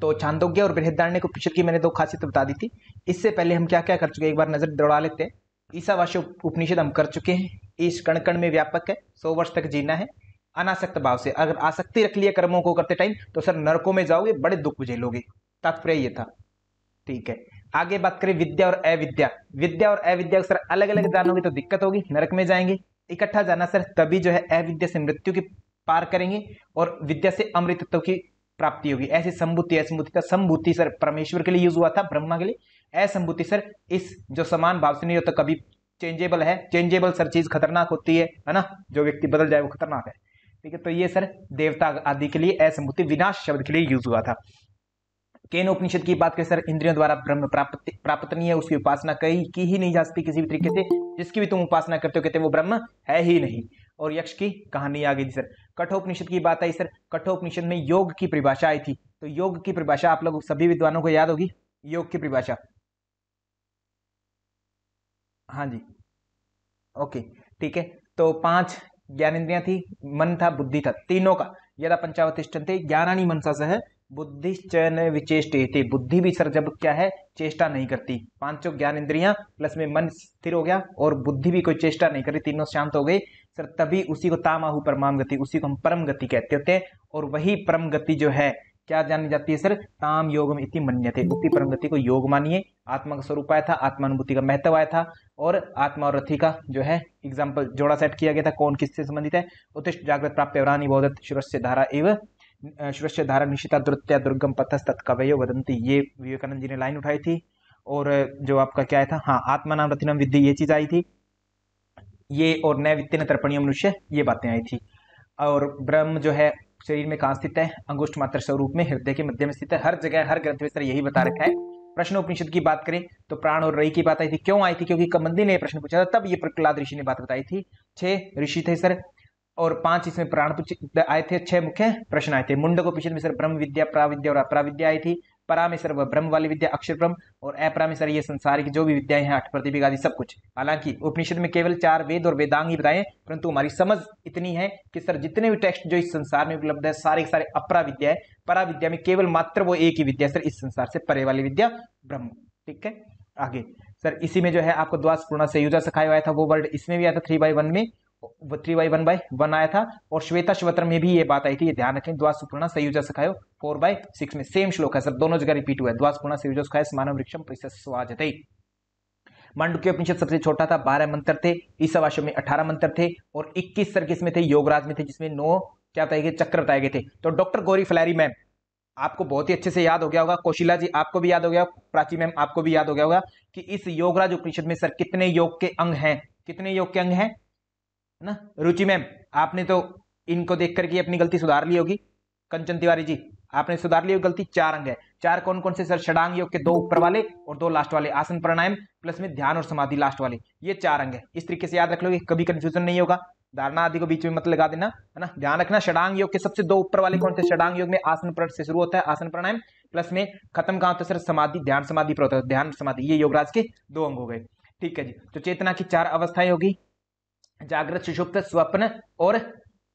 तो छांदोग्य और बृहदारण्यक उपनिषद की मैंने 2 खासियत बता दी थी। इससे पहले हम क्या क्या कर चुके हैं, एक बार नजर दौड़ा लेते हैं। ईशावास्य उपनिषद हम कर चुके हैं। ईश कण कण में व्यापक है, 100 वर्ष तक जीना है अनासक्त भाव से। अगर आसक्ति रख लिया कर्मों को करते टाइम तो सर नरकों में जाओगे, बड़े दुख झेलोगे। तात्पर्य ये था। ठीक है, आगे बात करें विद्या और अविद्या। विद्या और अविद्या सर अलग अलग जानोगे तो दिक्कत होगी, नरक में जाएंगे। इकट्ठा जाना सर तभी जो है अविद्या से मृत्यु की पार करेंगे और विद्या से अमृतत्व की प्राप्ति होगी। ऐसी संभूति, असंभूति का संभूति सर परमेश्वर के लिए यूज हुआ था, ब्रह्मा के लिए। असंभूति सर इस जो समान भाव से नहीं होता, कभी चेंजेबल है। चेंजेबल सर चीज खतरनाक होती है ना, जो व्यक्ति बदल जाए वो खतरनाक है। ठीक है, तो ये सर देवता आदि के लिए असंभूति विनाश शब्द के लिए यूज हुआ था। केन उपनिषद की बात करें सर, इंद्रियों द्वारा ब्रह्म प्राप्त नहीं है, उसकी उपासना की ही नहीं जा सकती किसी भी तरीके से। जिसकी भी तुम उपासना करते हो कहते हैं वो ब्रह्म है ही नहीं। और यक्ष की कहानी आ गई थी सर। कठोपनिषद की बात आई सर, कठोपनिषद में योग की परिभाषा आई थी। तो योग की परिभाषा आप लोग सभी विद्वानों को याद होगी, योग की परिभाषा। हाँ जी, ओके ठीक है। तो 5 ज्ञानेंद्रियां थी, मन था, बुद्धि था, तीनों का यदा पंचावतिष्ठन्ते ज्ञानानि मनसा सह बुद्धिश्चैन विचेष्टेते। बुद्धि भी सर जब क्या है, चेष्टा नहीं करती। 5 ज्ञानेंद्रियां प्लस में मन स्थिर हो गया और बुद्धि भी कोई चेष्टा नहीं करी, तीनों शांत हो गए सर, तभी उसी को तामाहु परमाम गति, उसी को हम परम गति कहते होते हैं। और वही परम गति जो है क्या जानी जाती है सर, ताम योगम इति मन्यते। उसी परम गति को योग मानिए। आत्मा का स्वरूप आया था, आत्मानुभूति का महत्व आया था, और आत्मा और रथी का जो है एग्जाम्पल जोड़ा सेट किया गया था, कौन किससे संबंधित है। उत्तिष्ठ जागृत प्राप्य वरानी बोधत शिवस्य धारा एवं शिवस्य धारा निशिता दुर्त्या दुर्गम पथस्तत् कवयो वदंती। ये विवेकानंद जी ने लाइन उठाई थी। और जो आपका क्या था, हाँ आत्मा नाम रथिनम विद्धि, ये चीज आई थी ये। और नय वित्तीय तर्पणीय मनुष्य, ये बातें आई थी। और ब्रह्म जो है शरीर में कहाँ स्थित है, अंगुष्ठ मात्र स्वरूप में हृदय के मध्य में स्थित है। हर जगह हर ग्रंथ में सर यही बता रखा है। प्रश्नोपनिषद की बात करें तो प्राण और रई की बात आई थी। क्यों आई थी, क्योंकि कमंदी ने प्रश्न पूछा था, तब ये प्रहलाद ऋषि ने बात बताई थी। 6 ऋषि थे सर और 5 इसमें प्राण आए थे। 6 मुख्य प्रश्न आए थे। मुंडकोपनिषद में सर ब्रह्म विद्या, प्राविद्या और अपराविद्या आई थी। परा में सर वह ब्रह्म वाली विद्या अक्षर ब्रह्म, और अपरा में सर ये संसार की जो भी विद्याएं हैं, 8 प्रतिभिक आदि सब कुछ। हालांकि उपनिषद में केवल 4 वेद और वेदांग ही बताए, परंतु हमारी समझ इतनी है कि सर जितने भी टेक्स्ट जो इस संसार में उपलब्ध है सारे सारे अपरा विद्या है। परा विद्या में केवल मात्र वो एक ही विद्या सर, इस संसार से परे वाली विद्या ब्रह्म। ठीक है, आगे सर इसी में जो है आपको द्वासपूर्ण संयुजा सिखाया हुआ था, वो वर्ड इसमें भी आया था 3/1 में, 3/1/1 आया था। और श्वेता श्वत्र में भी ये बात आई थी, ये ध्यान रखें। द्वासपूर्ण संयुजा सिखायो 4/6 में सेम श्लोक है सर, दोनों जगह रिपीट हुआ है। द्वासपूर्ण संयुजा सिखाय स्मानम वृक्षम परिसस्वाजते। मांडुक्य उपनिषद सबसे छोटा था, 12 मंत्र थे। ईशावास्य में 18 मंत्र थे और 21 सर किसमें थे, योगराज में थे, जिसमें 9 क्या बताए गए, चक्र बताए गए थे। तो डॉक्टर गौरी फलैरी मैम आपको बहुत ही अच्छे से याद हो गया होगा, कौशिला जी आपको भी याद हो गया, प्राची मैम आपको भी याद हो गया होगा कि इस योगराज उपनिषद में सर कितने योग के अंग हैं, कितने योग के अंग हैं ना। रुचि मैम आपने तो इनको देख करके अपनी गलती सुधार ली होगी। कंचन तिवारी जी आपने सुधार ली होगी गलती। 4 अंग है। 4 कौन कौन से सर, षडांग योग के 2 ऊपर वाले और 2 लास्ट वाले, आसन प्राणायाम प्लस में ध्यान और समाधि लास्ट वाले, ये 4 अंग है। इस तरीके से याद रख लोगे, कभी कंफ्यूजन नहीं होगा। धारणा आदि को बीच में मत लगा देना, है ना। ध्यान रखना षडांग योग के सबसे 2 ऊपर वाले कौन से, षडांग योग में आसन प्रण से शुरू होता है, आसन प्राणायाम प्लस में खत्म कहां होता है सर, समाधि, ध्यान समाधि पर होता है, ध्यान समाधि। ये योगराज के 2 अंग हो गए। ठीक है जी, तो चेतना की 4 अवस्थाएं होगी, जागृत सुषुप्त स्वप्न और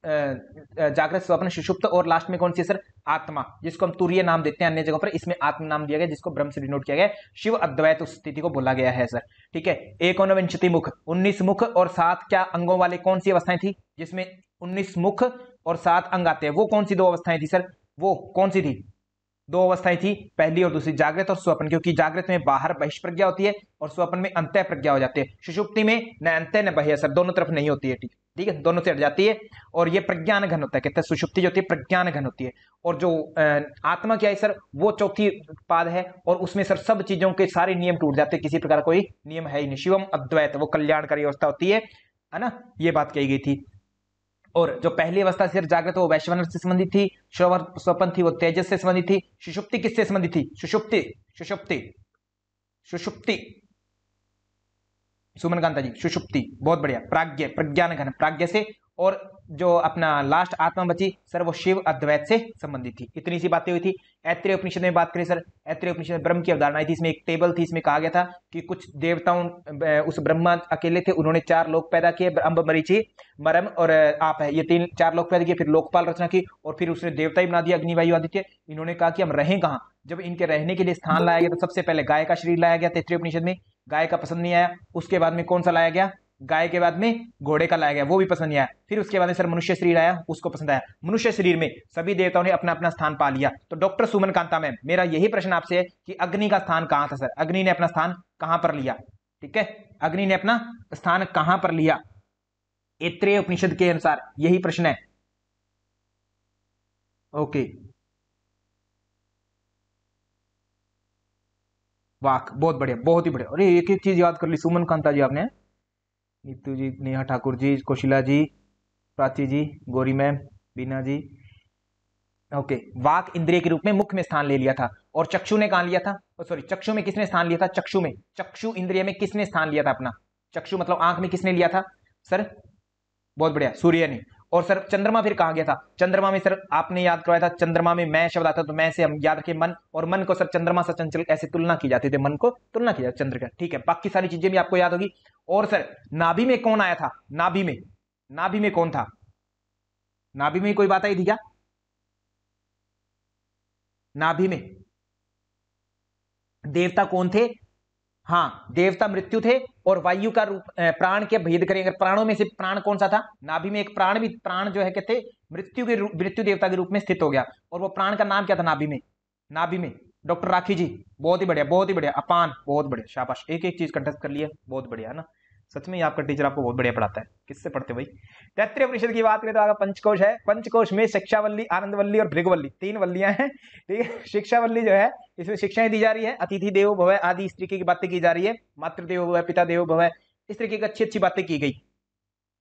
जागृत स्वप्न सुषुप्त, और लास्ट में कौन सी सर, आत्मा, जिसको हम तुरीय नाम देते हैं अन्य जगहों पर, इसमें आत्म नाम दिया गया, जिसको ब्रह्म से डिनोट किया गया। शिव अद्वैत उस स्थिति को बोला गया है सर। ठीक है, 19 मुख, 19 मुख और 7 क्या अंगों वाले कौन सी अवस्थाएं थी, जिसमें 19 मुख और 7 अंग आते हैं, वो कौन सी 2 अवस्थाएं थी सर, वो कौन सी थी, 2 अवस्थाएं थी, पहली और दूसरी, जागृत और स्वप्न। क्योंकि जागृत में बाहर बहिष्प्रज्ञा होती है और स्वप्न में अंतः प्रज्ञा हो जाती है। सुषुप्ति में न अंतः न बाह्य सर, दोनों तरफ नहीं होती है। ठीक है, दोनों से हट जाती है और ये प्रज्ञान घन होता है। कहते हैं सुषुप्ति जो होती है प्रज्ञान घन होती है। और जो आत्मा क्या है सर, वो चौथी पाद है और उसमें सर सब चीजों के सारे नियम टूट जाते हैं, किसी प्रकार कोई नियम है ही नहीं। शिवम अद्वैत, वो कल्याणकारी अवस्था होती है ना, ये बात कही गई थी। और जो पहली अवस्था सिर्फ जागृत वो वैश्वानर से संबंधित थी, स्वपन थी वो तेजस से संबंधित थी, सुषुप्ति किससे संबंधित थी, सुषुप्ति सुषुप्ति सुषुप्ति सुमन कांता जी, सुषुप्ति बहुत बढ़िया, प्राज्ञ प्रज्ञान घन प्राज्ञ से, और जो अपना लास्ट आत्मा बची सर वो शिव अद्वैत से संबंधित थी। इतनी सी बातें हुई थी। ऐत्रेय उपनिषद में बात करें सर, ऐत्रेय उपनिषद में ब्रह्म की अवधारणा थी। इसमें एक टेबल थी, इसमें कहा गया था कि कुछ देवताओं उस ब्रह्मा अकेले थे, उन्होंने 4 लोक पैदा किए, अम्ब मरीचि मरम और आप है, ये 4 लोक पैदा किए, फिर लोकपाल रचना की और फिर उसने देवता ही बना दिया अग्नि वायु आदित्य। इन्होंने कहा कि हम रहें कहाँ, जब इनके रहने के लिए स्थान लाया गया तो सबसे पहले गाय का शरीर लाया गया तैत्रीय उपनिषद में, गाय का पसंद नहीं आया। उसके बाद में कौन सा लाया गया, गाय के बाद में घोड़े का लाया गया, वो भी पसंद नहीं आया। फिर उसके बाद में सर मनुष्य शरीर आया, उसको पसंद आया। मनुष्य शरीर में सभी देवताओं ने अपना अपना स्थान पा लिया। तो डॉक्टर सुमन कांता मैम, मेरा यही प्रश्न आपसे है कि अग्नि का स्थान कहां था सर, अग्नि ने अपना स्थान कहां पर लिया, ठीक है, अग्नि ने अपना स्थान कहां पर लिया ऐत्रेय उपनिषद के अनुसार, यही प्रश्न है। ओके, वाह बहुत बढ़िया, बहुत ही बढ़िया। अरे एक एक चीज याद कर ली सुमन कांता जी आपने। नीतू जी, नेहा ठाकुर जी, कौशिला जी, प्राची जी, गौरी मैम, बीना जी। ओके, वाक इंद्रिय के रूप में मुख में स्थान ले लिया था। और चक्षु ने कहां लिया था, सॉरी चक्षु में किसने स्थान लिया था, चक्षु में, चक्षु इंद्रिय में किसने स्थान लिया था अपना, चक्षु मतलब आंख में किसने लिया था सर, बहुत बढ़िया, सूर्य ने। और सर चंद्रमा फिर कहा गया था, चंद्रमा में सर आपने याद करवाया था, चंद्रमा में मैं शब्द आता, तो मैं से हम याद रखें मन, और मन को सर चंद्रमा से चंचल ऐसे तुलना की जाती थी, मन को तुलना की जाती चंद्र का, ठीक है। बाकी सारी चीजें भी आपको याद होगी। और सर नाभि में कौन आया था, नाभि में, नाभि में कौन था, नाभि में कोई बात आई थी क्या, नाभि में देवता कौन थे, हाँ देवता मृत्यु थे। और वायु का रूप, प्राण के भेद करें अगर, प्राणों में से प्राण कौन सा था, नाभि में एक प्राण भी, प्राण जो है कहते मृत्यु के रूप, मृत्यु देवता के रूप में स्थित हो गया। और वो प्राण का नाम क्या था नाभि में, नाभि में डॉक्टर राखी जी, बहुत ही बढ़िया, बहुत ही बढ़िया, अपान, बहुत बढ़िया, शाबाश, एक एक चीज कंटेस्ट कर लिया, बहुत बढ़िया है ना। सच में ही आपका टीचर आपको बहुत बढ़िया पढ़ाता है, किससे पढ़ते भाई। तैत्रीय उपनिषद की बात करें तो आगे पंचकोश है, पंचकोश में शिक्षावल्ली, आनंदवल्ली और भृगुवल्ली 3 वल्लियां हैं, ठीक है। शिक्षावल्ली जो है इसमें शिक्षाएं दी जा रही है, अतिथि देवो भव आदि इस तरीके की बातें की जा रही है, मातृ देवो भव, पिता देवो भव, इस तरीके की अच्छी अच्छी बातें की गई,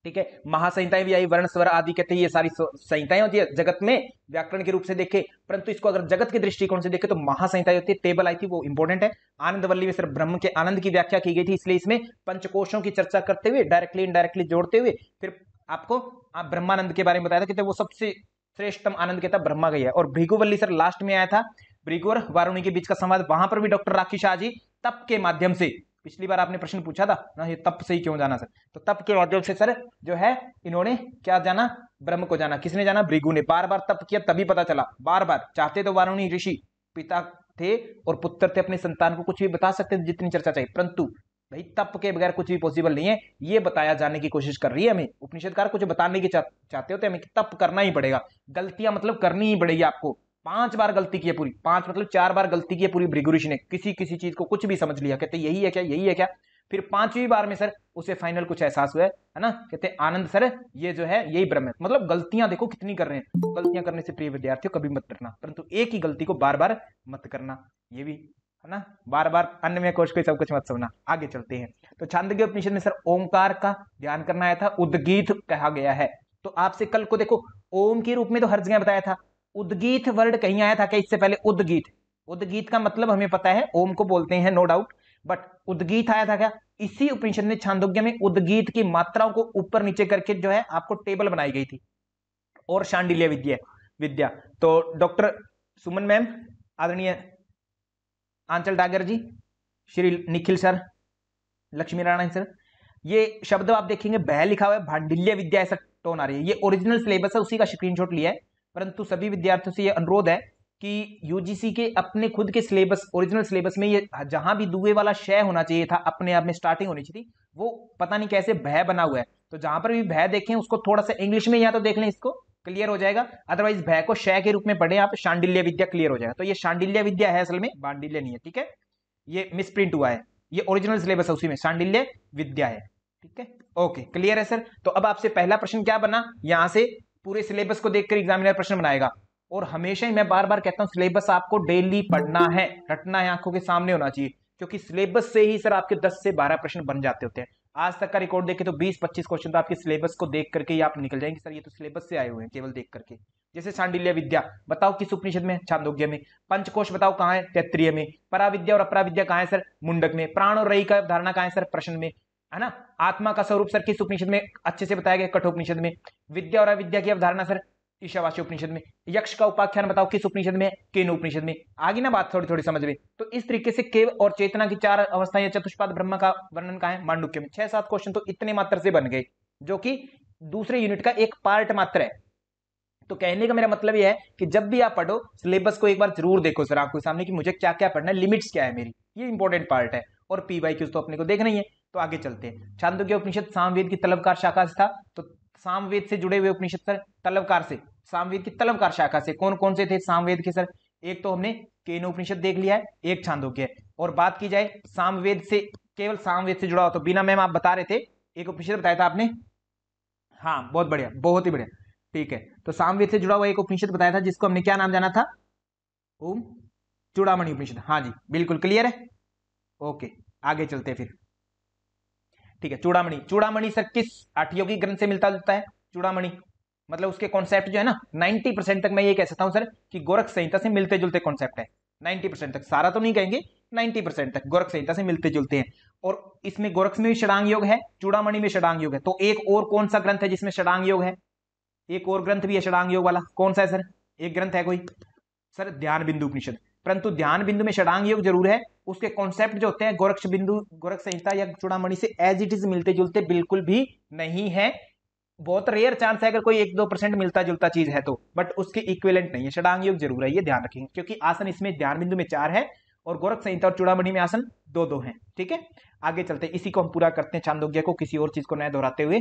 ठीक है। महासंहिताएं भी आई, वर्ण स्वर आदि कहते हैं, ये सारी संहिताएं होती है जगत में व्याकरण के रूप से देखे, परंतु इसको अगर जगत के दृष्टिकोण से देखे तो महासंहिताएं होती है, टेबल आई थी वो इंपॉर्टेंट है। आनंदवल्ली में सिर्फ ब्रह्म के आनंद की व्याख्या की गई थी, इसलिए इसमें पंचकोशों की चर्चा करते हुए डायरेक्टली इनडायरेक्टली जोड़ते हुए फिर आपको आप ब्रह्मानंद के बारे में बताया था कि वो सबसे श्रेष्ठतम आनंद कहता ब्रह्मा का ही है। और भृगुवल्ली सर लास्ट में आया था, भृगु और वारुणी के बीच का संवाद, वहां पर भी डॉक्टर राखी शाह जी तप के माध्यम से, पिछली बार आपने प्रश्न पूछा था ना ये तप से ही क्यों जाना सर, तो तप के माध्यम से सर जो है इन्होंने क्या जाना, ब्रह्म को जाना। किसने जाना, भृगु ने, बार बार तप किया तभी पता चला, बार बार चाहते तो वारुणी ऋषि पिता थे और पुत्र थे, अपने संतान को कुछ भी बता सकते थे जितनी चर्चा चाहिए, परंतु भाई तप के बगैर कुछ भी पॉसिबल नहीं है, ये बताया जाने की कोशिश कर रही है हमें उपनिषदकार, कुछ बताने की चाहते होते हमें तप करना ही पड़ेगा, गलतियां मतलब करनी ही पड़ेगी आपको। 5 बार गलती की है पूरी, 5 मतलब 4 बार गलती की है पूरी भृगु ऋषि ने, किसी किसी चीज को कुछ भी समझ लिया, कहते यही है क्या, यही है क्या, फिर 5वीं बार में सर उसे फाइनल कुछ एहसास हुआ है ना, कहते आनंद सर ये जो है यही ब्रह्म है। मतलब गलतियां देखो कितनी कर रहे हैं, गलतियां करने से प्रिय विद्यार्थियों कभी मत डरना, परंतु एक ही गलती को बार बार मत करना, ये भी है ना, बार बार अन्य कोश को सब कुछ मत समझना। आगे चलते हैं, तो छांदोग्य उपनिषद में सर ओंकार का ध्यान करना आया था, उद्गीत कहा गया है। तो आपसे कल को देखो ओम के रूप में तो हर जगह बताया था, उद्गीत वर्ड कहीं आया था क्या इससे पहले, उद्गीत, उद्गीत का मतलब हमें पता है ओम को बोलते हैं नो डाउट, बट उद्गीत आया था क्या, इसी उपनिषद में छांदोग्य में उद्गीत की मात्राओं को ऊपर नीचे करके जो है आपको टेबल बनाई गई थी। और शांडिल्य विद्या विद्या तो डॉक्टर सुमन मैम, आदरणीय आंचल डागर जी, श्री निखिल सर, लक्ष्मी नारायण सर, ये शब्द आप देखेंगे बह लिखा हुआ है, भांडिल्य विद्या ऐसा टोन आ रही है, ये ओरिजिनल सिलेबस है उसी का स्क्रीनशॉट लिया है, परंतु सभी विद्यार्थियों से ये अनुरोध है कि यूजीसी के अपने खुद के सिलेबस, ओरिजिनल सिलेबस में ये जहां भी दुए वाला शय होना चाहिए था, अपने आप में स्टार्टिंग होनी चाहिए थी, वो पता नहीं कैसे भय बना हुआ है, तो जहां पर भी भय देखें उसको थोड़ा सा इंग्लिश में या तो देख लें, इसको क्लियर हो जाएगा, अदरवाइज भय को शय के रूप में पढ़े आप, शांडिल्य विद्या क्लियर हो जाएगा। तो ये शांडिल्य विद्या है, असल में बांडिल्य नहीं है, ठीक है, ये मिसप्रिंट हुआ है, ये ओरिजिनल सिलेबस है उसी में शांडिल्य विद्या है, ठीक है, ओके क्लियर है सर। तो अब आपसे पहला प्रश्न क्या बना, यहां से पूरे सिलेबस को देखकर एग्जामिनर प्रश्न बनाएगा, और हमेशा ही मैं बार बार कहता हूं सिलेबस आपको डेली पढ़ना है, रटना है, आंखों के सामने होना चाहिए, क्योंकि सिलेबस से ही सर आपके 10 से 12 प्रश्न बन जाते होते हैं। आज तक का रिकॉर्ड देखें तो 20-25 क्वेश्चन तो आपके सिलेबस को देख करके ही आप निकल जाएंगे, सर ये तो सिलेबस से आए हुए हैं केवल देख करके। जैसे शांडिल्य विद्या बताओ किस उपनिषद में, छांदोग्य में, पंचकोश बताओ कहां है, तैत्रीय में, पराविद्या और अपराविद्या कहां है सर, मुंडक में, प्राण और रई का धारणा कहां है सर, प्रश्न में, है ना। आत्मा का स्वरूप सर किस उपनिषद में अच्छे से बताया गया? कठोपनिषद में। विद्या और अविद्या की अवधारणा सर ईशावास्य उपनिषद में। यक्ष का उपाख्यान बताओ किस उपनिषद में? केन उपनिषद में। आगे ना बात थोड़ी थोड़ी समझ में। तो इस तरीके से केव और चेतना की चार अवस्थाएं या चतुष्पाद ब्रह्म का वर्णन कहां है? मांडुक्य में। 6-7 क्वेश्चन तो इतने मात्र से बन गए, जो कि दूसरे यूनिट का एक पार्ट मात्र है। तो कहने का मेरा मतलब यह है कि जब भी आप पढ़ो सिलेबस को एक बार जरूर देखो सर आपके सामने कि मुझे क्या क्या पढ़ना है, लिमिट्स क्या है मेरी, ये इंपॉर्टेंट पार्ट है। और पी वाई क्यूज तो अपने को देखना ही है। तो आगे चलते हैं। छांदोग्य उपनिषद सामवेद की तलबकार शाखा से था। तो सामवेद से जुड़े हुए उपनिषद सर तलबकार से, सामवेद की तलबकार शाखा से कौन कौन से थे सामवेद के सर? एक तो हमने केन उपनिषद देख लिया है, एक छांदोग्य। और बात की जाए सामवेद से, केवल सामवेद से जुड़ा हो तो बिना मैम आप बता रहे थे एक उपनिषद बताया था आपने। हाँ बहुत बढ़िया, बहुत ही बढ़िया। ठीक है, तो सामवेद से जुड़ा हुआ एक उपनिषद बताया था जिसको हमने क्या नाम जाना था? ओम चूड़ामणि उपनिषद। हाँ जी बिल्कुल क्लियर है। ओके आगे चलते हैं फिर। ठीक है, चूड़ामणि। चूड़ामणि सर किस आठयोगी ग्रंथ से मिलता जुलता है? चूड़ामणि मतलब उसके कॉन्सेप्ट जो है ना 90% तक मैं ये कह सकता हूं सर कि गोरख संहिता से मिलते जुलते कॉन्सेप्ट है। 90% तक, सारा तो नहीं कहेंगे, 90% तक गोरख संहिता से मिलते जुलते हैं। और इसमें गोरख में भी षडांग योग है, चूड़ामणि में षडांग योग है। तो एक और कौन सा ग्रंथ है जिसमें षडांग योग है? एक और ग्रंथ भी है षडांग योग वाला, कौन सा है सर? एक ग्रंथ है कोई सर? ध्यान बिंदु उपनिषद। परंतु ध्यान बिंदु में षडांग योग जरूर है, उसके कॉन्सेप्ट जो होते हैं गोरक्ष बिंदु, गोरख संहिता या चूड़ामणि से एज इट इज मिलते जुलते बिल्कुल भी नहीं है। बहुत रेयर चांस है अगर कोई 1-2% मिलता जुलता चीज है तो, बट उसके इक्विवेलेंट नहीं है। षडांग योग जरूर है, ये ध्यान रखेंगे, क्योंकि आसन इसमें ध्यान बिंदु में 4 है और गोरख संहिता और चूड़ामणि में आसन 2-2 है। ठीक है, आगे चलते हैं। इसी को हम पूरा करते हैं छांदोग्य को, किसी और चीज को नया दोहराते हुए।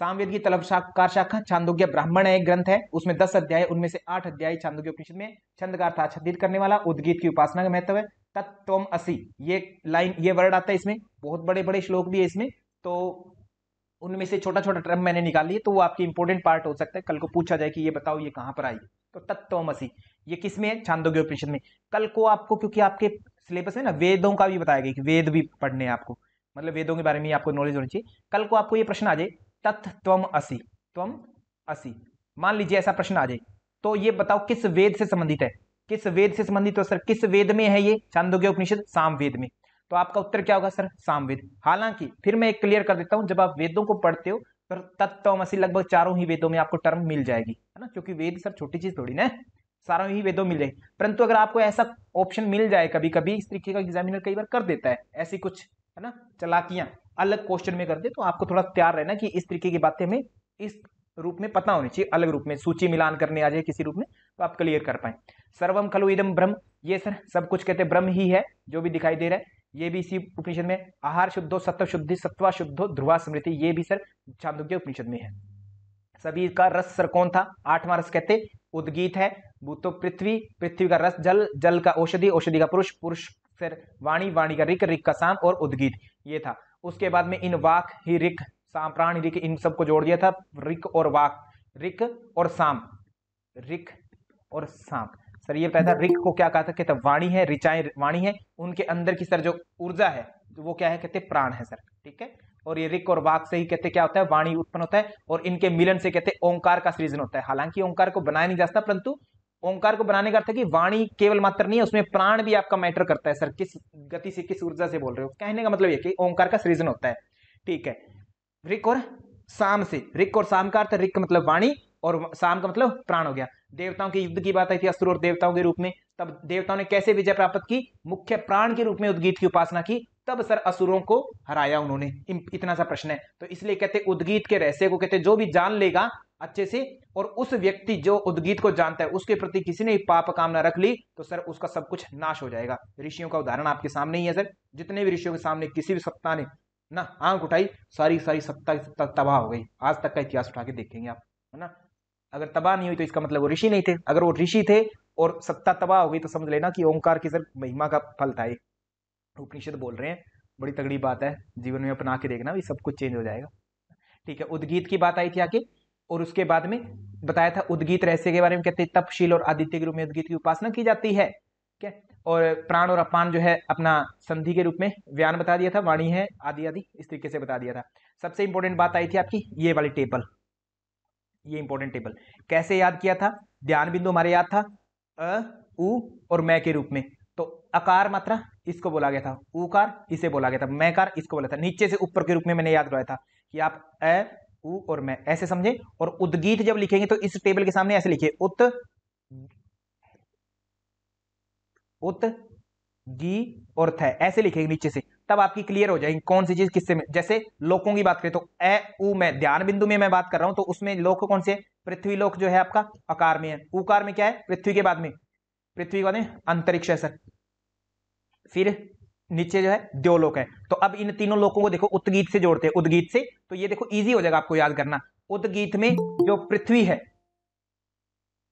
सामवेद की तलबकार शाखा छांदोग्य ब्राह्मण है, एक ग्रंथ है, उसमें 10 अध्याय, उनमें से 8 अध्याय छांदोग्य उपनिषद में छंद का अर्थ आच्छादित करने वाला, उद्गीत की उपासना का महत्व है। तत्त्वम असि, ये लाइन, ये वर्ड आता है इसमें, बहुत बड़े बड़े श्लोक भी है इसमें। तो उनमें से छोटा छोटा टर्म मैंने निकाल लिए, तो वो आपकी इंपॉर्टेंट पार्ट हो सकता है, कल को पूछा जाए कि ये बताओ ये कहां पर आई। तो तत्त्वमसि ये किसमें है? छांदोग्य उपनिषद में। कल को आपको, क्योंकि आपके सिलेबस है ना वेदों का भी बताया गया कि वेद भी पढ़ने हैं आपको, मतलब वेदों के बारे में आपको नॉलेज होनी चाहिए। कल को आपको ये प्रश्न आ जाए तत्त्वम असि, त्वम असि, मान लीजिए ऐसा प्रश्न आ जाए, तो ये बताओ किस वेद से संबंधित है? किस वेद से संबंधित? तो सर किस वेद में है ये? छांदोग्य उपनिषद सामवेद में। तो आपका उत्तर क्या होगा सर? सामवेद। हालांकि फिर मैं एक क्लियर कर देता हूं, जब आप वेदों को पढ़ते हो तो तत्त्वमसि लगभग चारों ही वेदों में आपको टर्म मिल जाएगी, है ना, क्योंकि वेद सर छोटी चीज थोड़ी ना है, सारों ही वेदों मिल जाएगी। परंतु अगर आपको ऐसा ऑप्शन मिल जाए, कभी कभी इस तरीके का एग्जामिनर कई बार कर देता है ऐसी कुछ, है ना, चलाकियां अलग क्वेश्चन में कर दे, तो आपको थोड़ा तैयार रहना कि इस तरीके की बातें हमें इस रूप में पता होनी चाहिए, अलग रूप में सूची मिलान करने आ जाए किसी रूप में, तो आप क्लियर कर पाए। सर्वम खलु इदम ब्रह्म, ये सर सब कुछ कहते ब्रह्म ही है जो भी दिखाई दे रहा है, ये भी इसी उपनिषद में। आहार शुद्धो सत्व शुद्धि सत्वा शुद्धो ध्रुवा स्मृति, ये भी सर छांदोग्य उपनिषद में है। सभी का रस सर कौन था? 8वां रस कहते उद्गीत है। भूतो पृथ्वी, पृथ्वी का रस जल, जल का औषधि, औषधि का पुरुष, पुरुष फिर वाणी, वाणी का ऋक, ऋक का साम और उद्गीत, ये था। उसके बाद में इन वाक ही ऋक, साम प्राण ऋक, इन सबको जोड़ दिया था, ऋक और वाक, ऋक और साम, ऋक और साम। सर ये बताया था ऋक को क्या कहा था? कहते वाणी है, ऋचाएं वाणी है, उनके अंदर की सर जो ऊर्जा है वो क्या है? कहते प्राण है सर। ठीक है, और ये ऋक और वाक से ही कहते क्या होता है? वाणी उत्पन्न होता है, और इनके मिलन से कहते ओंकार का सृजन होता है। हालांकि ओंकार को बनाया नहीं जा सकता, परंतु ओंकार को बनाने का अर्थ है कि वाणी केवल मात्र नहीं है, उसमें प्राण भी आपका मैटर करता है। सर किस गति से, किस ऊर्जा से बोल रहे हो? कहने का मतलब ये कि ओंकार का सृजन होता है। ठीक है, ऋक और साम से, ऋक और साम का अर्थ, ऋक मतलब वाणी और साम का मतलब प्राण हो गया। देवताओं के युद्ध की बात आई थी असुर और देवताओं के रूप में, तब देवताओं ने कैसे विजय प्राप्त की? मुख्य प्राण के रूप में उद्गीत की उपासना की, तब सर असुरों को हराया उन्होंने। इतना सा प्रश्न है, तो इसलिए कहते उद्गीत के रहस्य को कहते जो भी जान लेगा अच्छे से, और उस व्यक्ति जो उद्गीत को जानता है उसके प्रति किसी ने पाप कामना रख ली तो सर उसका सब कुछ नाश हो जाएगा। ऋषियों का उदाहरण आपके सामने ही है सर, जितने भी ऋषियों के सामने किसी भी सत्ता ने ना आंख उठाई, सारी सारी सत्ता तबाह हो गई। आज तक का इतिहास उठा के देखेंगे आप, है ना। अगर तबाह नहीं हुई तो इसका मतलब वो ऋषि नहीं थे, अगर वो ऋषि थे और सत्ता तबाह हो गई तो समझ लेना कि ओंकार की सर महिमा का फल था ये। उपनिषद बोल रहे हैं, बड़ी तगड़ी बात है, जीवन में अपना के देखना भी सब कुछ चेंज हो जाएगा। ठीक है, उद्गीत की बात आई थी आके, और उसके बाद में बताया था उद्गीत रहस्य के बारे में, कहते तपशील और आदित्य के रूप में उद्गीत की उपासना की जाती है। क्या, और प्राण और अपान जो है अपना संधि के रूप में व्यान बता दिया था, वाणी है आदि आदि, इस तरीके से बता दिया था। सबसे इंपॉर्टेंट बात आई थी आपकी ये वाली टेबल, ये इंपॉर्टेंट टेबल कैसे याद किया था? ध्यान बिंदु हमारे याद था अ, उ और मैं के रूप में, तो अकार मात्रा इसको बोला गया था, उकार इसे बोला गया था, मैकार इसको बोला था। नीचे से ऊपर के रूप में मैंने याद करवाया था कि आप ए उ और मैं ऐसे समझे, और उद्गीत जब लिखेंगे तो इस टेबल के सामने ऐसे लिखिए, उत गी और थ ऐसे लिखेंगे नीचे से, तब आपकी क्लियर हो जाएगी कौन सी चीज किससे में। जैसे लोकों की बात करें तो ए उ में ध्यान बिंदु में मैं बात कर रहा हूं, तो उसमें लोक कौन से, पृथ्वी लोक जो है आपका आकार में है। उकार में क्या है, पृथ्वी के बाद में, पृथ्वी के बाद में अंतरिक्ष है सर। फिर नीचे जो है द्योलोक है। तो अब इन तीनों लोकों को देखो उद्गीत से जोड़ते हैं, उद्गीत से, तो ये देखो इजी हो जाएगा आपको याद करना। उद्गीत में जो पृथ्वी है,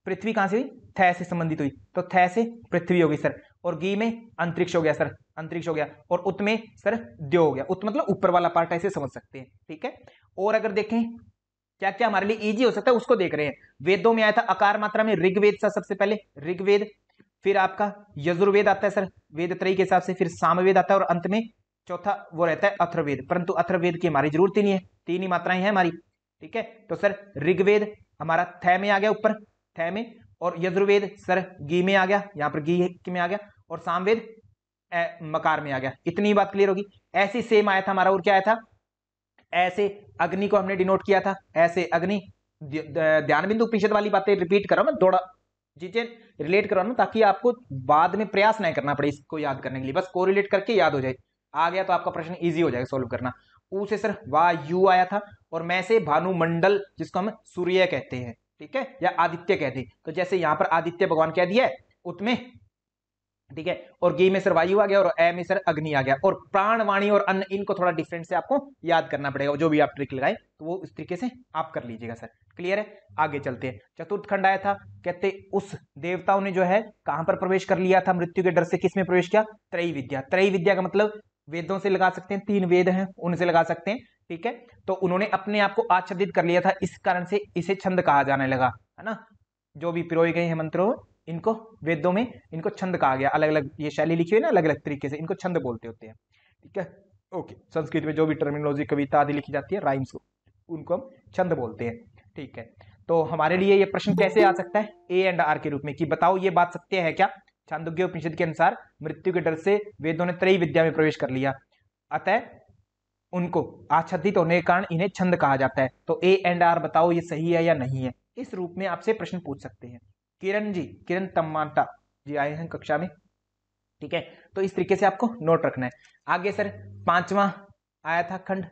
पृथ्वी कहां से हुई, थ से संबंधित हुई, तो थ से पृथ्वी होगी सर। और गी में अंतरिक्ष हो गया सर, अंतरिक्ष हो गया। और उत में सर द्यो हो गया, उत मतलब ऊपर वाला पार्ट, ऐसे समझ सकते हैं, ठीक है। और अगर देखें क्या क्या हमारे लिए इजी हो सकता है उसको देख रहे हैं। वेदों में आया था आकार मात्रा में ऋग्वेद सा, सबसे पहले ऋग्वेद, फिर आपका यजुर्वेद आता है सर वेद त्रयी के हिसाब से, फिर सामवेद आता है, और अंत में चौथा वो रहता है अथर्ववेद। परंतु अथर्ववेद की हमारी जरूरत ही नहीं है, तीन ही मात्राएं हैं हमारी, ठीक है। तो सर ऋग्वेद हमारा थ में आ गया ऊपर, थ में, और यजुर्वेद सर गी में आ गया, यहां पर गी में आ गया, और सामवेद मकार में आ गया। इतनी बात क्लियर होगी। ऐसी सेम आया था हमारा, और क्या आया था, ऐसे अग्नि को हमने डिनोट किया था, ऐसे अग्नि। ध्यान बिंदु उपनिषद वाली बातें रिपीट करो ना, थोड़ा चीजें रिलेट करो ना, ताकि आपको बाद में प्रयास नहीं करना पड़े इसको याद करने के लिए, बस कोरिलेट करके याद हो जाए। आ गया तो आपका प्रश्न इजी हो जाएगा सोल्व करना। ऊ से सर वायु आया था, और मैं से भानुमंडल, जिसको हम सूर्य कहते हैं, ठीक है, या आदित्य कहते हैं। तो जैसे यहां पर आदित्य भगवान कह दिया है उसमें, ठीक है। और गी में सर वायु आ गया, और ए में सर अग्नि आ गया। और प्राण, वाणी और अन्न, इनको थोड़ा डिफरेंट से आपको याद करना पड़ेगा, जो भी आप ट्रिक लगाए तो वो इस तरीके से आप कर लीजिएगा सर। क्लियर है, आगे चलते हैं। चतुर्थ खंड आया था, कहते उस देवताओं ने जो है कहां पर प्रवेश कर लिया था मृत्यु के डर से, किसमें प्रवेश किया, त्रयी विद्या। त्रयी विद्या का मतलब वेदों से लगा सकते हैं, 3 वेद हैं उनसे लगा सकते हैं, ठीक है। तो उन्होंने अपने आप को आच्छादित कर लिया था, इस कारण से इसे छंद कहा जाने लगा, है ना। जो भी पिरोए गए हैं मंत्रों, इनको वेदों में इनको छंद कहा गया। अलग अलग ये शैली लिखी हुई है ना, अलग अलग तरीके से इनको छंद बोलते होते हैं, ठीक है। ओके, संस्कृत में जो भी टर्मिनोलॉजी कविता आदि लिखी जाती है राइम्स को, उनको हम छंद बोलते हैं, ठीक है। तो हमारे लिए ये प्रश्न कैसे आ सकता है, ए एंड आर के रूप में, कि बताओ ये बात सत्य है क्या। छांदोग्य उपनिषद के अनुसार मृत्यु के डर से वेदों ने त्रयी विद्या में प्रवेश कर लिया, अतः उनको आच्छादित होने के कारण इन्हें छंद कहा जाता है। तो ए एंड आर बताओ ये सही है या नहीं है, इस रूप में आपसे प्रश्न पूछ सकते हैं। किरण जी, किरण तम्माटा जी आए हैं कक्षा में, ठीक है। तो इस तरीके से आपको नोट रखना है। आगे सर 5वां आया था खंड,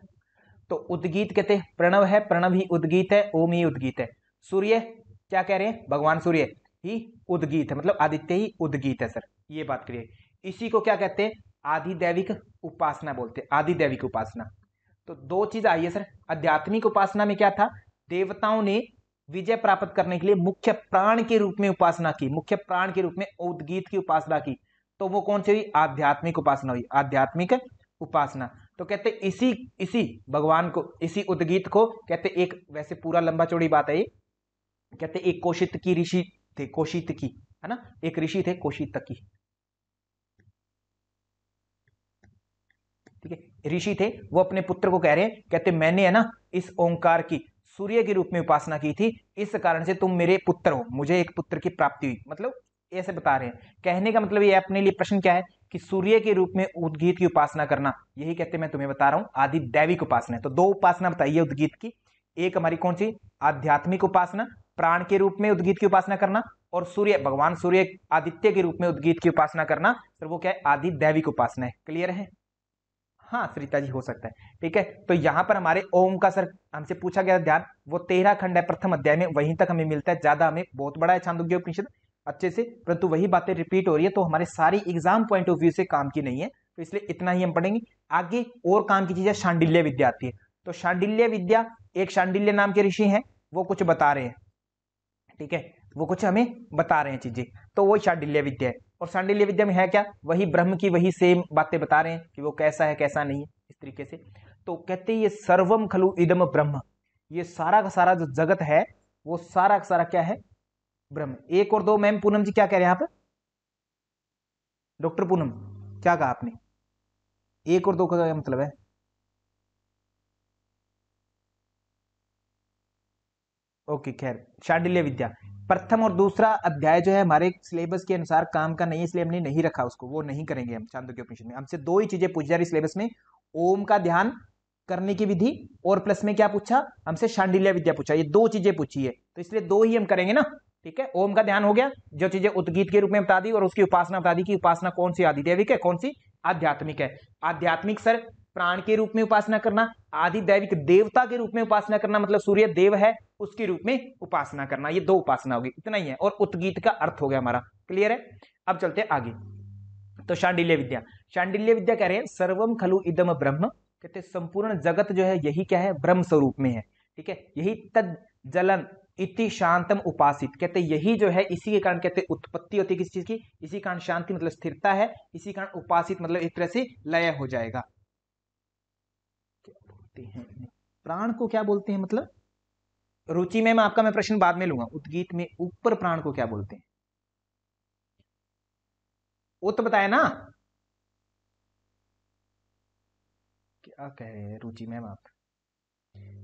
तो उद्गीत कहते हैं, प्रणव है, प्रणव ही उद्गीत है, ओम ही उद्गीत है। सूर्य क्या कह रहे हैं, भगवान सूर्य ही उद्गीत है, मतलब आदित्य ही उद्गीत है सर, ये बात करिए। इसी को क्या कहते हैं, आधिदैविक उपासना बोलते हैं, आधिदैविक उपासना। तो दो चीज आई है सर। आध्यात्मिक उपासना में क्या था, देवताओं ने विजय प्राप्त करने के लिए मुख्य प्राण के रूप में उपासना की, मुख्य प्राण के रूप में उद्गीत की उपासना की। तो वो कौन सी हुई, आध्यात्मिक उपासना हुई, आध्यात्मिक उपासना। तो कहते इसी इसी भगवान को, इसी उद्गीत को कहते एक, वैसे पूरा लंबा चौड़ी बात है ये, कहते एक कोशित की ऋषि थे, कोशित की, है ना, एक ऋषि थे कोशित की, ठीक है, ऋषि थे। वो अपने पुत्र को कह रहे हैं, कहते मैंने है ना इस ओंकार की सूर्य के रूप में उपासना की थी, इस कारण से तुम मेरे पुत्र हो, मुझे एक पुत्र की प्राप्ति हुई। मतलब ऐसे बता रहे हैं, कहने का मतलब ये अपने लिए प्रश्न क्या है कि सूर्य के रूप में उद्गीत की उपासना करना, यही कहते मैं तुम्हें बता रहा हूं आदि दैविक उपासना है। तो दो उपासना बताइए उद्गीत की, एक हमारी कौन सी, आध्यात्मिक उपासना, प्राण के रूप में उद्गीत की उपासना करना, और सूर्य, भगवान सूर्य आदित्य के रूप में उद्गीत की उपासना करना, तो वो क्या है, आदि दैविक उपासना है। क्लियर है, हाँ सरिता जी हो सकता है, ठीक है। तो यहां पर हमारे ओम का सर हमसे पूछा गया ध्यान, वो 13 खंड है प्रथम अध्याय में, वहीं तक हमें मिलता है, ज्यादा हमें, बहुत बड़ा है छांदोग्य उपनिषद अच्छे से, परंतु वही बातें रिपीट हो रही है, तो हमारे सारी एग्जाम पॉइंट ऑफ व्यू से काम की नहीं है, तो इसलिए इतना ही हम पढ़ेंगे। आगे और काम की चीज है, शांडिल्य विद्या आती है। तो शांडिल्य विद्या, एक शांडिल्य नाम के ऋषि हैं, वो कुछ बता रहे हैं, ठीक है, वो कुछ हमें बता रहे हैं चीजें, तो वो शांडिल्य विद्या है। और शांडिल्य विद्या में है क्या, वही ब्रह्म की वही सेम बातें बता रहे हैं कि वो कैसा है कैसा नहीं है, इस तरीके से। तो कहते हैं ये सर्वम खलु इदम ब्रह्म, ये सारा का सारा जो जगत है वो सारा का सारा क्या है, ब्रह्म। एक और दो मैम, पूनम जी क्या कह रहे हैं आप, डॉक्टर पूनम क्या कहा आपने, एक और दो का क्या मतलब है, ओके खैर, शांडिल्य विद्या प्रथम और दूसरा अध्याय जो है हमारे सिलेबस के अनुसार काम का नहीं है, इसलिए हमने नहीं रखा उसको, वो नहीं करेंगे हम छांदोग्य उपनिषद में। हमसे दो ही चीजें पूछी जा रही सिलेबस में, ओम का ध्यान करने की विधि और प्लस में क्या पूछा हमसे, शांडिल्य विद्या पूछा। ये दो चीजें पूछी है तो इसलिए दो ही हम करेंगे ना, ठीक है। ओम का ध्यान हो गया, जो चीजें उद्गीत के रूप में बता दी, और उसकी उपासना बता दी कि उपासना कौन सी आदिदैविक है, कौन सी आध्यात्मिक है। आध्यात्मिक सर प्राण के रूप में उपासना करना, आदिदैविक देवता के रूप में उपासना करना, मतलब सूर्य देव है उसके रूप में उपासना करना। ये दो उपासना होगी, इतना ही है। और उद्गीत का अर्थ हो गया हमारा, क्लियर है। अब चलते हैं आगे। तो शांडिल्य विद्या, शांडिल्य विद्या कह रहे हैं सर्वम खलु इदम ब्रह्म, कहते संपूर्ण जगत जो है यही क्या है, ब्रह्म स्वरूप में है, ठीक है। यही तद जलन इति शांतम उपासित, कहते यही जो है इसी के कारण कहते उत्पत्ति होती है किसी चीज की, इसी कारण शांति मतलब स्थिरता है, इसी कारण उपासित मतलब एक तरह से लय हो जाएगा। क्या बोलते हैं प्राण को, क्या बोलते हैं मतलब, रुचि में आपका मैं प्रश्न बाद में लूंगा। उद्गीत में ऊपर प्राण को क्या बोलते हैं, उत बताया ना, क्या कह रहे हैं रुचि मैम आप,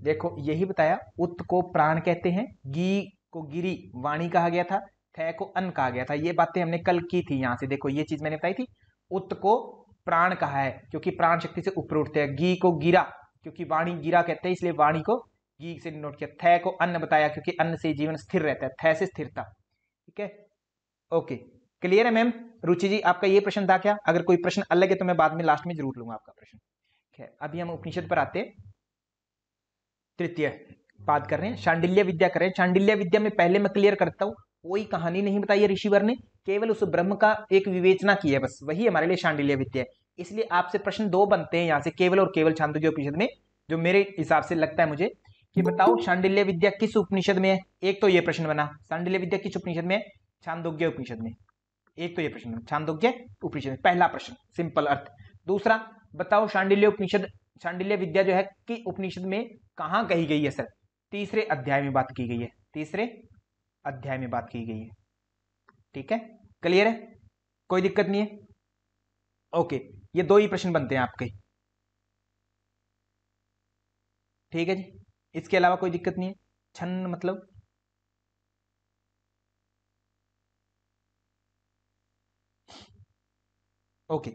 देखो यही बताया। उत को प्राण कहते हैं, गी को गिरी वाणी कहा गया था, थ को अन्न कहा गया था। ये बातें हमने कल की थी, यहां से देखो ये चीज मैंने बताई थी। उत को प्राण कहा है क्योंकि प्राण शक्ति से ऊपर उठते हैं, गी को गिरा क्योंकि वाणी गिरा कहते हैं, इसलिए वाणी को गी से नोट किया। थ को अन्न बताया क्योंकि अन्न से जीवन स्थिर रहता है, थ से स्थिरता, ठीक है। ओके, क्लियर है मैम। रुचि जी आपका ये प्रश्न था क्या, अगर कोई प्रश्न अलग है तो मैं बाद में लास्ट में जरूर लूंगा आपका प्रश्न। अभी हम उपनिषद पर आते, तृतीय बात कर रहे हैं, शांडिल्य विद्या कर रहे हैं। शांडिल्य विद्या में पहले मैं क्लियर करता हूं, कोई कहानी नहीं बताई है ऋषिवर ने, केवल उस ब्रह्म का एक विवेचना की है बस, वही हमारे लिए शांडिल्य विद्या है। इसलिए आपसे प्रश्न दो बनते हैं यहां से, केवल और केवल छांदोग्य उपनिषद में, जो मेरे हिसाब से लगता है मुझे कि बताओ शांडिल्य विद्या किस उपनिषद में है। एक तो ये प्रश्न बना, शांडिल्य विद्या किस उपनिषद में है, छांदोग्य उपनिषद में। एक तो ये प्रश्न छांदोग्य उपनिषद में, पहला प्रश्न सिंपल अर्थ। दूसरा बताओ शांडिल्य उपनिषद, शांडिल्य विद्या जो है कि उपनिषद में कहां कही गई है सर, तीसरे अध्याय में बात की गई है, तीसरे अध्याय में बात की गई है, ठीक है। क्लियर है, कोई दिक्कत नहीं है। ओके, ये दो ही प्रश्न बनते हैं आपके, ठीक है जी। इसके अलावा कोई दिक्कत नहीं है। छन्न मतलब, ओके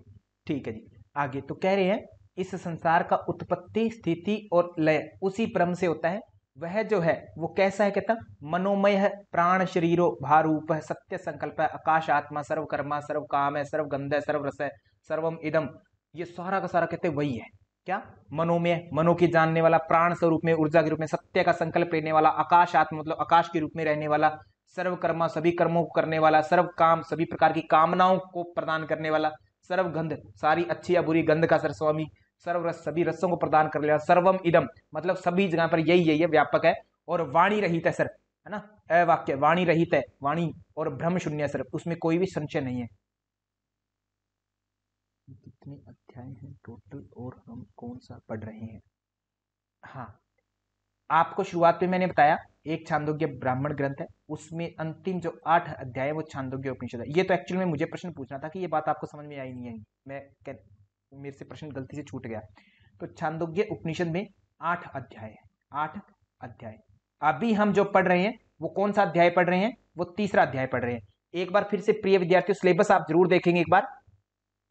ठीक है जी। आगे तो कह रहे हैं इस संसार का उत्पत्ति स्थिति और लय उसी ब्रह्म से होता है। वह जो है वो कैसा है, कहता मनोमय है, प्राण शरीरो भारूप है, सत्य संकल्प है, आकाश आत्मा, सर्व कर्मा, सर्व काम है, सर्व गंध है, सर्व रस है, सर्वम इदम, ये सारा का सारा कहते वही है। क्या, मनोमय, मनो की जानने वाला, प्राण स्वरूप में ऊर्जा के रूप में, सत्य का संकल्प लेने वाला, आकाश आत्मा मतलब आकाश के रूप में रहने वाला, सर्व कर्मा सभी कर्मों को करने वाला, सर्व काम सभी प्रकार की कामनाओं को प्रदान करने वाला, सर्व गंध सारी अच्छी या बुरी गंध का सरस्वामी, सर्व रस सभी रसों को प्रदान कर लिया, सर्वम इदम मतलब सभी जगह पर यही यही है, व्यापक है। और वाणी रहित है सर, है ना, अवाक्य वाणी रहित है, वाणी और ब्रह्म शून्य है सर, उसमें कोई भी संशय नहीं है। कितने अध्याय हैं टोटल और हम कौन सा पढ़ रहे हैं। हाँ, आपको शुरुआत में मैंने बताया एक छांदोग्य ब्राह्मण ग्रंथ है, उसमें अंतिम जो 8 अध्याय है वो छांदोग्य उपनिषद है। ये तो एक्चुअली में मुझे प्रश्न पूछना था कि ये बात आपको समझ में आई नहीं आई, मेरे से प्रश्न गलती से छूट गया। तो छांदोग्य उपनिषद में 8 अध्याय है, 8 अध्याय। अभी हम जो पढ़ रहे हैं वो कौन सा अध्याय पढ़ रहे हैं, वो तीसरा अध्याय पढ़ रहे हैं। एक बार फिर से प्रिय विद्यार्थियों सिलेबस आप जरूर देखेंगे, एक बार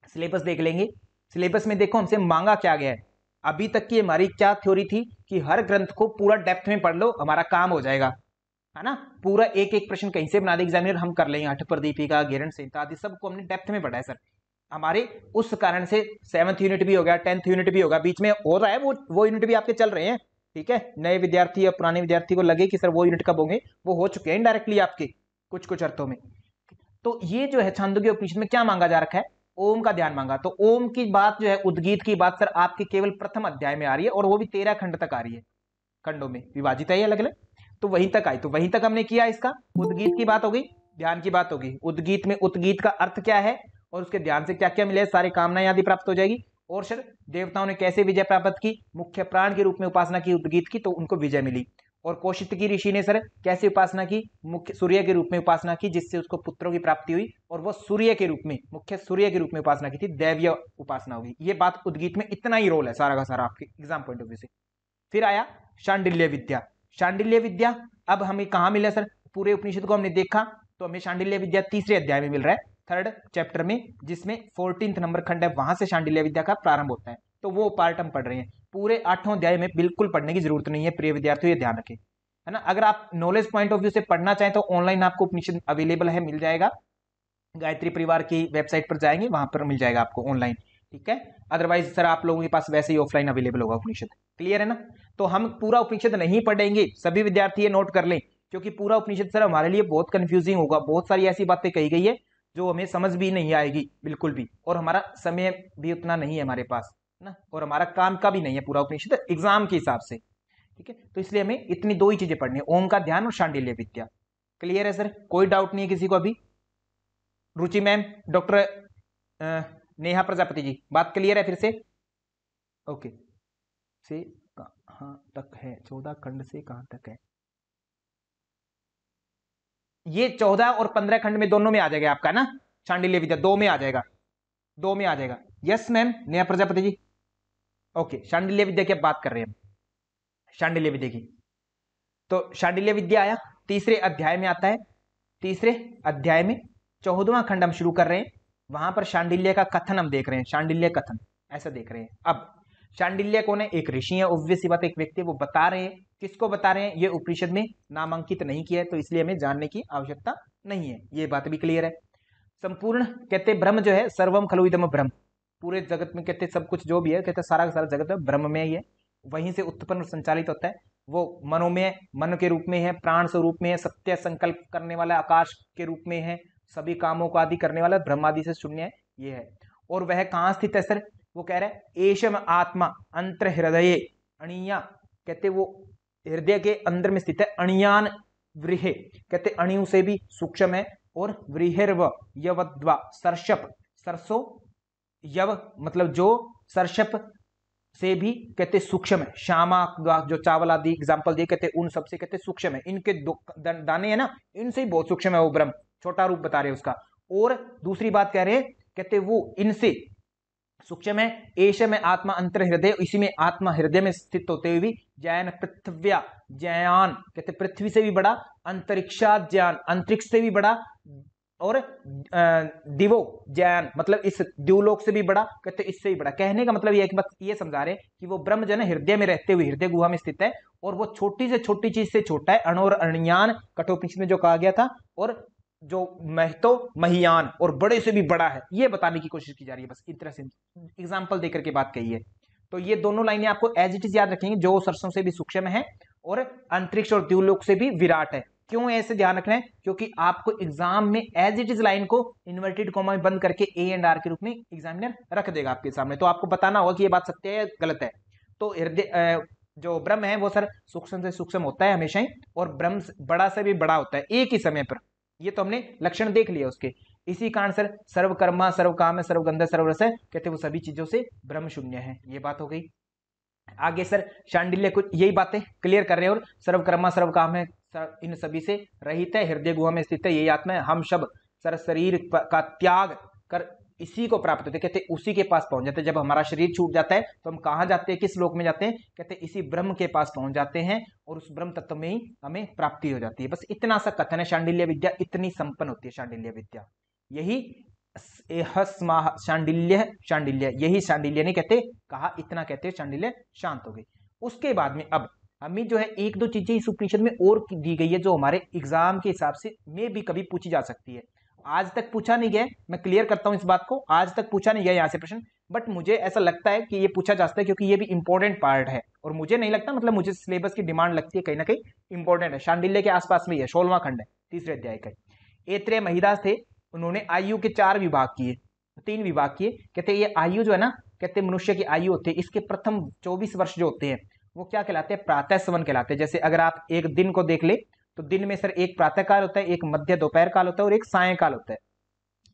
सिलेबस देख लेंगे। सिलेबस में देखो हमसे मांगा क्या गया है। अभी तक की हमारी क्या थ्योरी थी कि हर ग्रंथ को पूरा डेप्थ में पढ़ लो, हमारा काम हो जाएगा, है ना। पूरा एक एक प्रश्न कहीं से बना दे एग्जामिनर, हम कर लेंगे। हठ प्रदीपिका, घेरण संहिता आदि सबको हमने डेप्थ में पढ़ा है सर। हमारे उस कारण से 7th यूनिट भी हो गया, 10th यूनिट भी होगा, बीच में हो रहा है वो यूनिट भी आपके चल रहे हैं, ठीक है। नए विद्यार्थी या पुराने विद्यार्थी को लगे कि सर वो यूनिट कब होंगे, वो हो चुके हैं डायरेक्टली आपके कुछ कुछ अर्थों में। तो ये जो है छांदोग्य उपनिषद में क्या मांगा जा रखा है, ओम का ध्यान मांगा। तो ओम की बात जो है, उद्गीत की बात सर आपके केवल प्रथम अध्याय में आ रही है, और वो भी 13 खंड तक आ रही है, खंडों में विभाजित है अलग अलग। तो वहीं तक आई, तो वहीं तक हमने किया इसका। उद्गीत की बात होगी, ध्यान की बात होगी। उद्गीत में उद्गीत का अर्थ क्या है और उसके ध्यान से क्या क्या मिले, सारी कामनाएं आदि प्राप्त हो जाएगी। और सर देवताओं ने कैसे विजय प्राप्त की, मुख्य प्राण के रूप में उपासना की उद्गीत की, तो उनको विजय मिली। और कौशिकी ऋषि ने सर कैसे उपासना की, मुख्य सूर्य के रूप में उपासना की, जिससे उसको पुत्रों की प्राप्ति हुई, और वह सूर्य के रूप में, मुख्य सूर्य के रूप में उपासना की थी, दैवीय उपासना होगी। ये बात उद्गीत में इतना ही रोल है सारा का सारा आपके एग्जाम पॉइंट ऑफ व्यू से। फिर आया शांडिल्य विद्या। शांडिल्य विद्या अब हमें कहां मिले सर, पूरे उपनिषद को हमने देखा तो हमें शांडिल्य विद्या तीसरे अध्याय में मिल रहा है, 3rd चैप्टर में, जिसमें 14th नंबर खंड है, वहां से शांडिल्य विद्या का प्रारंभ होता है। तो वो पार्ट हम पढ़ रहे हैं। पूरे 8वां अध्याय में बिल्कुल पढ़ने की जरूरत नहीं है प्रिय विद्यार्थियों, ये ध्यान रखें, है ना। अगर आप नॉलेज पॉइंट ऑफ व्यू से पढ़ना चाहें तो ऑनलाइन आपको उपनिषद अवेलेबल है, मिल जाएगा, गायत्री परिवार की वेबसाइट पर जाएंगे, वहां पर मिल जाएगा आपको ऑनलाइन, ठीक है। अदरवाइज सर आप लोगों के पास वैसे ही ऑफलाइन अवेलेबल होगा उपनिषद, क्लियर है ना। तो हम पूरा उपनिषद नहीं पढ़ेंगे, सभी विद्यार्थी ये नोट कर लें, क्योंकि पूरा उपनिषद सर हमारे लिए बहुत कंफ्यूजिंग होगा, बहुत सारी ऐसी बातें कही गई है जो हमें समझ भी नहीं आएगी बिल्कुल भी, और हमारा समय भी उतना नहीं है हमारे पास ना, और हमारा काम का भी नहीं है पूरा उपनिषद एग्जाम के हिसाब से, ठीक है। तो इसलिए हमें इतनी दो ही चीजें पढ़नी है, ओम का ध्यान और शांडिल्य विद्या। क्लियर है सर, कोई डाउट नहीं है किसी को अभी? रुचि मैम, डॉक्टर नेहा प्रजापति जी, बात क्लियर है फिर से? ओके, से कहां तक है? 14 खंड से कहां तक है? ये 14 और 15 खंड में दोनों में आ जाएगा आपका ना, शांडिल्य विद्या 2 में आ जाएगा, 2 में आ जाएगा। Yes ma'am Neha Prajapati ji, okay. Shandilya विद्या की बात कर रहे हैं हम, शांडिल्य विद्या की। तो शांडिल्य विद्या आया, तीसरे अध्याय में आता है, तीसरे अध्याय में 14वां खंड हम शुरू कर रहे हैं, वहां पर शांडिल्य का कथन हम देख रहे हैं, शांडिल्य कथन ऐसा देख रहे हैं। अब शांडिल्य कौन है? एक ऋषि है, ऑब्वियस सी बात, एक व्यक्ति, वो बता रहे हैं, किसको बता रहे हैं? ये उपनिषद में नामांकित नहीं किया है, तो इसलिए हमें जानने की आवश्यकता नहीं है, ये बात भी क्लियर है। संपूर्ण कहते ब्रह्म जो है, सर्वम खलु इदम ब्रह्म, पूरे जगत में कहते सब कुछ जो भी है, कहते सारा का सारा जगत है ब्रह्म में ही है, वहीं से उत्पन्न और संचालित होता है। वो मनोमय, मन के रूप में है, प्राण स्वरूप में है, सत्य संकल्प करने वाला आकाश के रूप में है, सभी कामों को आदि करने वाला ब्रह्म आदि से शून्य है, ये है। और वह कहाँ स्थित है सर? वो कह रहा है एशम आत्मा अंतर हृदय अणिया, कहते वो हृदय के अंदर में स्थित है, अणियान वृहे, कहते अणियों से भी सूक्ष्म है, और वृहिर्व यवद्वा सर्षप, सरसो यव मतलब जो, सर्षप से भी कहते सूक्ष्म है, श्यामा जो चावल आदि एग्जाम्पल दिए, कहते उन सबसे कहते सूक्ष्म है, इनके दाने है ना, इनसे ही बहुत सूक्ष्म है वो ब्रह्म, छोटा रूप बता रहे उसका। और दूसरी बात कह रहे हैं, कहते वो इनसे सूक्ष्म है, एश में आत्मा अंतर हृदय, इसी में आत्मा हृदय में स्थित होते हुए भी जैन पृथ्व्या जयान, कहते पृथ्वी से भी बड़ा, अंतरिक्षा ज्ञान अंतरिक्ष से भी बड़ा, और दिवो जैन मतलब इस द्यूलोक से भी बड़ा, कहते इससे भी बड़ा। कहने का मतलब यह है कि बस ये समझा रहे कि वो ब्रह्म जो है हृदय में रहते हुए हृदय गुहा में स्थित है, और वो छोटी से छोटी चीज से छोटा है, अणु और अणियान कठोपनिषद में जो कहा गया था, और जो महतो महियान और बड़े से भी बड़ा है, ये बताने की कोशिश की जा रही है, बस इस तरह से एग्जाम्पल देकर के बात कही है। तो ये दोनों लाइनें आपको एज इट इज याद रखेंगे, जो सरसों से भी सूक्ष्म है और अंतरिक्ष और द्यूलोक से भी विराट है। क्यों ऐसे ध्यान रखना है? क्योंकि आपको एग्जाम में एज इट इज लाइन को इन्वर्टेड कॉमा में बंद करके ए एंड आर के रूप में एग्जामिनर रख देगा आपके सामने, तो आपको बताना होगा कि ये बात सत्य है गलत है। तो हृदय जो ब्रह्म है वो सर सूक्ष्म से सूक्ष्म होता है हमेशा ही, और ब्रह्म बड़ा से भी बड़ा होता है एक ही समय पर, ये तो हमने लक्षण देख लिया उसके। इसी कारण सर सर्वकर्मा सर्वकाम सर्वगंध सर्वरस है, कहते वो सभी चीजों से ब्रह्म शून्य है, ये बात हो गई। आगे सर शांडिल्य कुछ यही बातें क्लियर कर रहे हैं, और सर्वकर्मा सर्वकाम है, इन सभी से रहित है, हृदय गुहा में स्थित है, यही आत्मा है। हम सब सर शरीर का त्याग कर इसी को प्राप्त होते, कहते उसी के पास पहुंच जाते हैं। जब हमारा शरीर छूट जाता है तो हम कहाँ जाते हैं, किस लोक में जाते हैं? कहते इसी ब्रह्म के पास पहुंच जाते हैं, और उस ब्रह्म तत्व में ही हमें प्राप्ति हो जाती है। बस इतना सा कथन है, शांडिल्य विद्या इतनी संपन्न होती है शांडिल्य विद्या, यही शांडिल्य शांडिल्य, यही शांडिल्य ने कहते कहा, इतना कहते शांडिल्य शांत हो गई। उसके बाद में अब हमें जो है एक दो चीजें इस उपनिषद में और दी गई है, जो हमारे एग्जाम के हिसाब से में भी कभी पूछी जा सकती है। आज तक पूछा नहीं गया, मैं क्लियर करता हूं इस बात को, आज तक पूछा नहीं गया यहाँ से प्रश्न, बट मुझे ऐसा लगता है कि ये पूछा जा सकता है, क्योंकि ये भी इंपॉर्टेंट पार्ट है। और मुझे नहीं लगता, मतलब मुझे सिलेबस की डिमांड लगती है कहीं ना कहीं इंपॉर्टेंट है, शांडिल्य के आसपास में है, 16वां खंड है तीसरे अध्याय का। ऐत्रेय महिदास थे, उन्होंने आयु के 4 विभाग किए, 3 विभाग किए। कहते ये आयु जो है ना, कहते मनुष्य की आयु होती है, इसके प्रथम 24 वर्ष जो होते हैं वो क्या कहलाते हैं? प्रातः सवन कहलाते हैं। जैसे अगर आप एक दिन को देख ले तो दिन में सर एक प्रातः काल होता है, एक मध्य दोपहर काल होता है, और एक सायं काल होता है।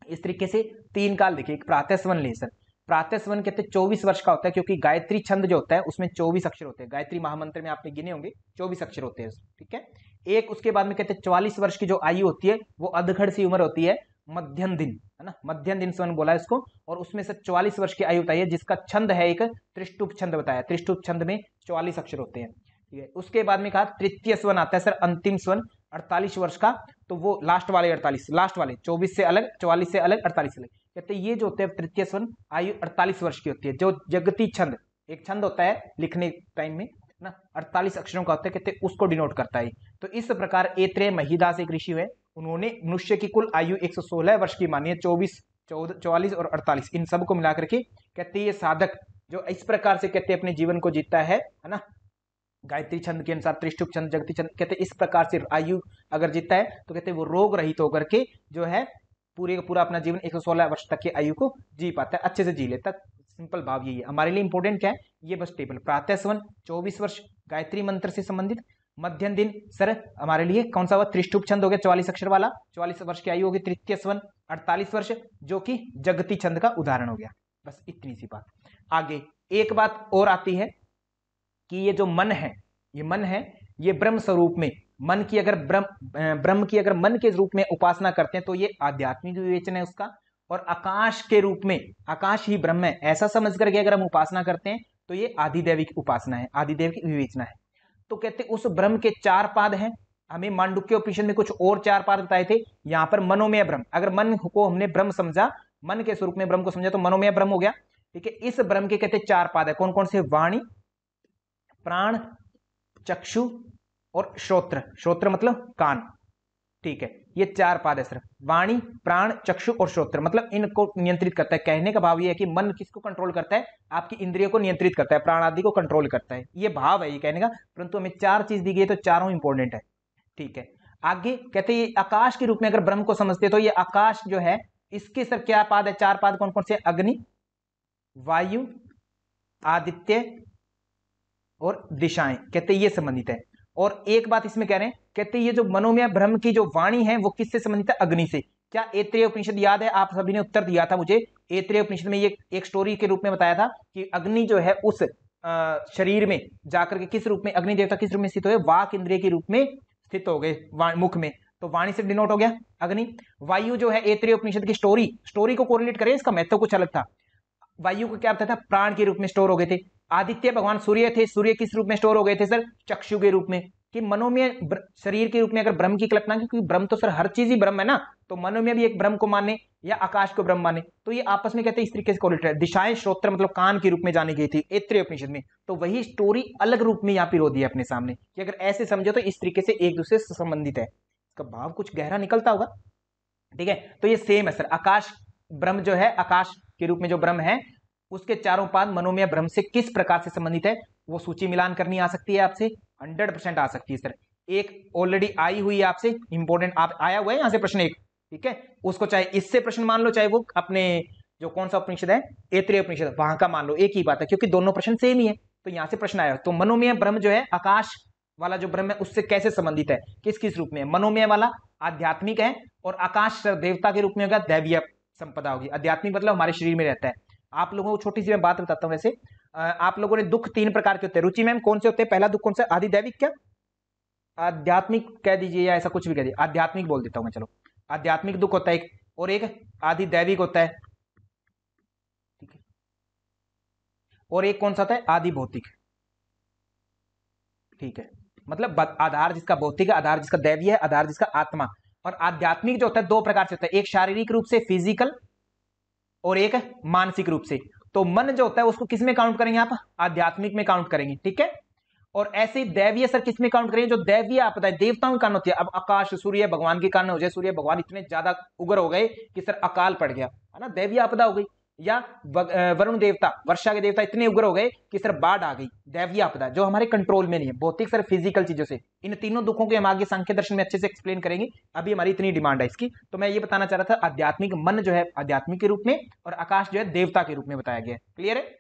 इस तरीके से 3 काल देखिए, एक प्रातः सवन ले सर, प्रातः सवन कहते हैं 24 वर्ष का होता है, क्योंकि गायत्री छंद जो होता है उसमें 24 अक्षर होते हैं, गायत्री महामंत्र में आपने गिने होंगे 24 अक्षर होते हैं, ठीक है। एक उसके बाद में कहते हैं 44 वर्ष की जो आयु होती है वो अधखड़ सी उम्र होती है, मध्यम दिन, है ना, मध्यम दिन सवन बोला है इसको, और उसमें से 44 वर्ष की आयु बताई है, जिसका छंद है एक त्रिष्टुप छंद बताया, त्रिष्टुप छंद में 44 अक्षर होते हैं, ठीक है। उसके बाद में कहा तृतीय स्वन आता है सर, अंतिम स्वन, 48 वर्ष का, तो वो लास्ट वाले 48, लास्ट वाले 24 से अलग, 44 से अलग, 48 से अलग, कहते ये जो होते हैं तृतीय स्वर्ण आयु 48 वर्ष की होती है। जो जगती छंद, एक छंद होता है लिखने टाइम में ना, 48 अक्षरों का होता है, कहते उसको डिनोट करता है। तो इस प्रकार ऐत्रेय महिदास एक ऋषि हुए, उन्होंने मनुष्य की कुल आयु 116 वर्ष की मानी है, 24, 44 और 48, इन सब को मिलाकर के कहते ये साधक जो इस प्रकार से कहते अपने जीवन को जीता है ना, गायत्री छंद के अनुसार, त्रिष्टुप छंद, जगती छंद, कहते इस प्रकार से आयु अगर जीता है तो कहते वो रोग रहित होकर के जो है पूरे का पूरा अपना जीवन 116 वर्ष तक की आयु को जी पाता है, अच्छे से जी लेता। सिंपल भाव यही है हमारे लिए इंपॉर्टेंट क्या है, ये बस टेबल। प्रातः स्वन 24 वर्ष गायत्री मंत्र से संबंधित। मध्यम दिन सर हमारे लिए कौन सा हुआ, त्रिष्टुप छंद हो गया 44 अक्षर वाला, 44 वर्ष की आयु होगी। तृतीय स्वन 48 वर्ष जो कि जगती छंद का उदाहरण हो गया। बस इतनी सी बात। आगे एक बात और आती है कि ये जो मन है, ये मन है, ये ब्रह्म स्वरूप में मन की अगर ब्रह्म की अगर मन के रूप में उपासना करते हैं तो ये आध्यात्मिक विवेचन है उसका। और आकाश के रूप में, आकाश ही ब्रह्म है ऐसा समझ करके अगर हम उपासना करते हैं तो ये आदिदैविक उपासना है, आदिदैविक विवेचना है। तो कहते उस ब्रह्म के 4 पाद हैं। हमें मांडुक्य उपनिषद में कुछ और 4 पाद बताए थे, यहां पर मनोमय ब्रह्म, अगर मन को हमने ब्रह्म समझा, मन के स्वरूप में ब्रह्म को समझा तो मनोमय ब्रह्म हो गया। ठीक है, इस ब्रह्म के कहते 4 पाद है। कौन कौन से, वाणी, प्राण, चक्षु और श्रोत्र। श्रोत्र मतलब कान। ठीक है, ये 4 पाद है सर, वाणी, प्राण, चक्षु और श्रोत्र, मतलब इनको नियंत्रित करता है। कहने का भाव ये है कि मन किसको कंट्रोल करता है, आपकी इंद्रियों को नियंत्रित करता है, प्राण आदि को कंट्रोल करता है, ये भाव है ये कहने का। परंतु हमें 4 चीज दी गई है तो चारों इंपॉर्टेंट है। ठीक है, आगे कहते ये आकाश के रूप में अगर ब्रह्म को समझते तो ये आकाश जो है इसके सर क्या पाद है, 4 पाद कौन कौन से, अग्नि, वायु, आदित्य और दिशाएं, कहते ये संबंधित है। और एक बात इसमें कह रहे हैं, कहते ये जो मनोमय ब्रह्म की जो वाणी है वो किससे संबंधित है, अग्नि से। क्या ऐत्रेय उपनिषद याद है, आप सभी ने उत्तर दिया था मुझे। ऐत्रेय उपनिषद में ये एक स्टोरी के रूप में बताया था कि अग्नि जो है उस शरीर में जाकर के किस रूप में, अग्नि देवता किस रूप में स्थित हो गए, वाक इंद्रिय के रूप में स्थित हो गए मुख में, तो वाणी से डिनोट हो गया अग्नि। वायु जो है ऐत्रेय उपनिषद की स्टोरी को कोरिलेट करें, इसका महत्व कुछ अलग था। वायु को क्या बताया था, प्राण के रूप में स्टोर हो गए थे। आदित्य भगवान सूर्य थे, सूर्य किस रूप में स्टोर हो गए थे सर, चक्षु के रूप में। कि मनोमय शरीर के रूप में अगर ब्रह्म की कल्पना की, क्योंकि ब्रह्म तो सर हर चीज ही ब्रह्म है ना, तो मनोमय भी एक ब्रह्म को माने या आकाश को ब्रह्म माने, तो ये आपस में कहते हैं इस तरीके से कोरिलेट है। दिशाएं श्रोत्र मतलब कान के रूप में जानी गई थी ऐत्रेय उपनिषद में, तो वही स्टोरी अलग रूप में यहाँ पर रो दिया अपने सामने कि अगर ऐसे समझो तो इस तरीके से एक दूसरे से संबंधित है, इसका भाव कुछ गहरा निकलता होगा। ठीक है, तो ये सेम है सर, आकाश ब्रह्म जो है, आकाश के रूप में जो ब्रह्म है उसके 4 पाद मनोमय ब्रह्म से किस प्रकार से संबंधित है, वो सूची मिलान करनी आ सकती है आपसे, 100% आ सकती है सर। एक ऑलरेडी आई हुई है आपसे, इंपॉर्टेंट आप आया हुआ है यहां से प्रश्न एक, ठीक है, उसको चाहे इससे प्रश्न मान लो, चाहे वो अपने जो कौन सा उपनिषद है, ऐत्रेय उपनिषद, वहां का मान लो, एक ही बात है, क्योंकि दोनों प्रश्न सेम ही है, तो यहां से प्रश्न आया। तो मनोमय ब्रह्म जो है, आकाश वाला जो ब्रह्म है उससे कैसे संबंधित है, किस किस रूप में, मनोमय वाला आध्यात्मिक है, और आकाश देवता के रूप में होगा, दैवीय संपदा होगी। आध्यात्मिक मतलब हमारे शरीर में रहता है। आप लोगों को छोटी सी मैं बात बताता हूं, वैसे आप लोगों ने दुख 3 प्रकार के होते हैं, रुचि मैम कौन से होते हैं, पहला दुख कौन सा, आदिदैविक, क्या आध्यात्मिक कह दीजिए या ऐसा कुछ भी कह दीजिए, आध्यात्मिक बोल देता हूं मैं, चलो आध्यात्मिक दुख होता है एक, और एक आदिदैविक होता है, ठीक है, और एक कौन सा होता है, आदि भौतिक। ठीक है, मतलब आधार जिसका भौतिक है, आधार जिसका दैवीय है, आधार जिसका आत्मा। और आध्यात्मिक जो होता है 2 प्रकार से होता है, एक शारीरिक रूप से फिजिकल और एक मानसिक रूप से। तो मन जो होता है उसको किस में काउंट करेंगे आप, आध्यात्मिक में काउंट करेंगे, ठीक है। और ऐसे ही दैवीय सर किस में काउंट करेंगे, जो दैवीय आपदा है, देवताओं के कारण होती है। अब आकाश सूर्य भगवान के कारण हो जाए, सूर्य भगवान इतने ज्यादा उग्र हो गए कि सर अकाल पड़ गया, है ना, दैवीय आपदा हो गई। या वरुण देवता, वर्षा के देवता इतने उग्र हो गए कि सर बाढ़ आ गई, दैवीय आपदा, जो हमारे कंट्रोल में नहीं है, भौतिक सर फिजिकल चीजों से। इन तीनों दुखों के हम आगे सांख्य दर्शन में अच्छे से एक्सप्लेन करेंगे, अभी हमारी इतनी डिमांड है इसकी। तो मैं ये बताना चाह रहा था, आध्यात्मिक मन जो है आध्यात्मिक के रूप में, और आकाश जो है देवता के रूप में बताया गया है। क्लियर है।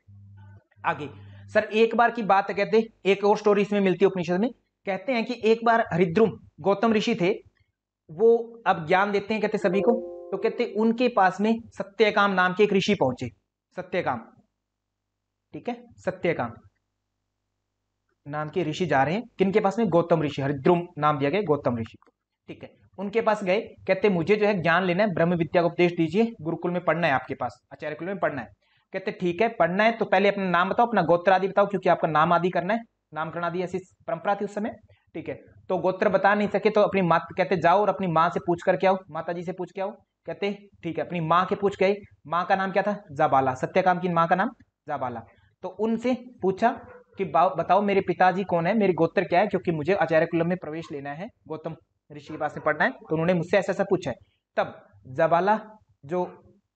आगे सर एक बार की बात है, कहते हैं एक और स्टोरी इसमें मिलती है उपनिषद में, कहते हैं कि एक बार हरिद्रुम गौतम ऋषि थे, वो अब ज्ञान देते हैं कहते सभी को, तो कहते उनके पास में सत्यकाम नाम के एक ऋषि पहुंचे, सत्यकाम, ठीक है, सत्यकाम नाम के ऋषि जा रहे हैं, किनके पास में, गौतम ऋषि, हरिद्रुम नाम दिया गया गौतम ऋषि को, ठीक है। उनके पास गए, कहते मुझे जो है ज्ञान लेना है, ब्रह्म विद्या का उपदेश दीजिए, गुरुकुल में पढ़ना है आपके पास, आचार्य कुल में पढ़ना है। कहते ठीक है, पढ़ना है तो पहले अपना नाम बताओ, अपना गोत्र आदि बताओ, क्योंकि आपका नाम आदि करना है, नामकरण आदि ऐसी परंपरा थी उस समय, ठीक है। तो गोत्र बता नहीं सके तो अपनी माँ कहते जाओ और अपनी माँ से पूछ कर के आओ, माता जी से पूछ के आओ। कहते ठीक है, अपनी माँ के पूछ के आई। माँ का नाम क्या था? जाबाला। सत्यकाम की माँ का नाम जाबाला। तो उनसे पूछा कि बताओ मेरे पिताजी कौन है, मेरे गोत्र क्या है, क्योंकि मुझे आचार्य कुलम में प्रवेश लेना है, गौतम ऋषि के पास में पढ़ना है। तो उन्होंने मुझसे ऐसा ऐसा पूछा है। तब जाबाला जो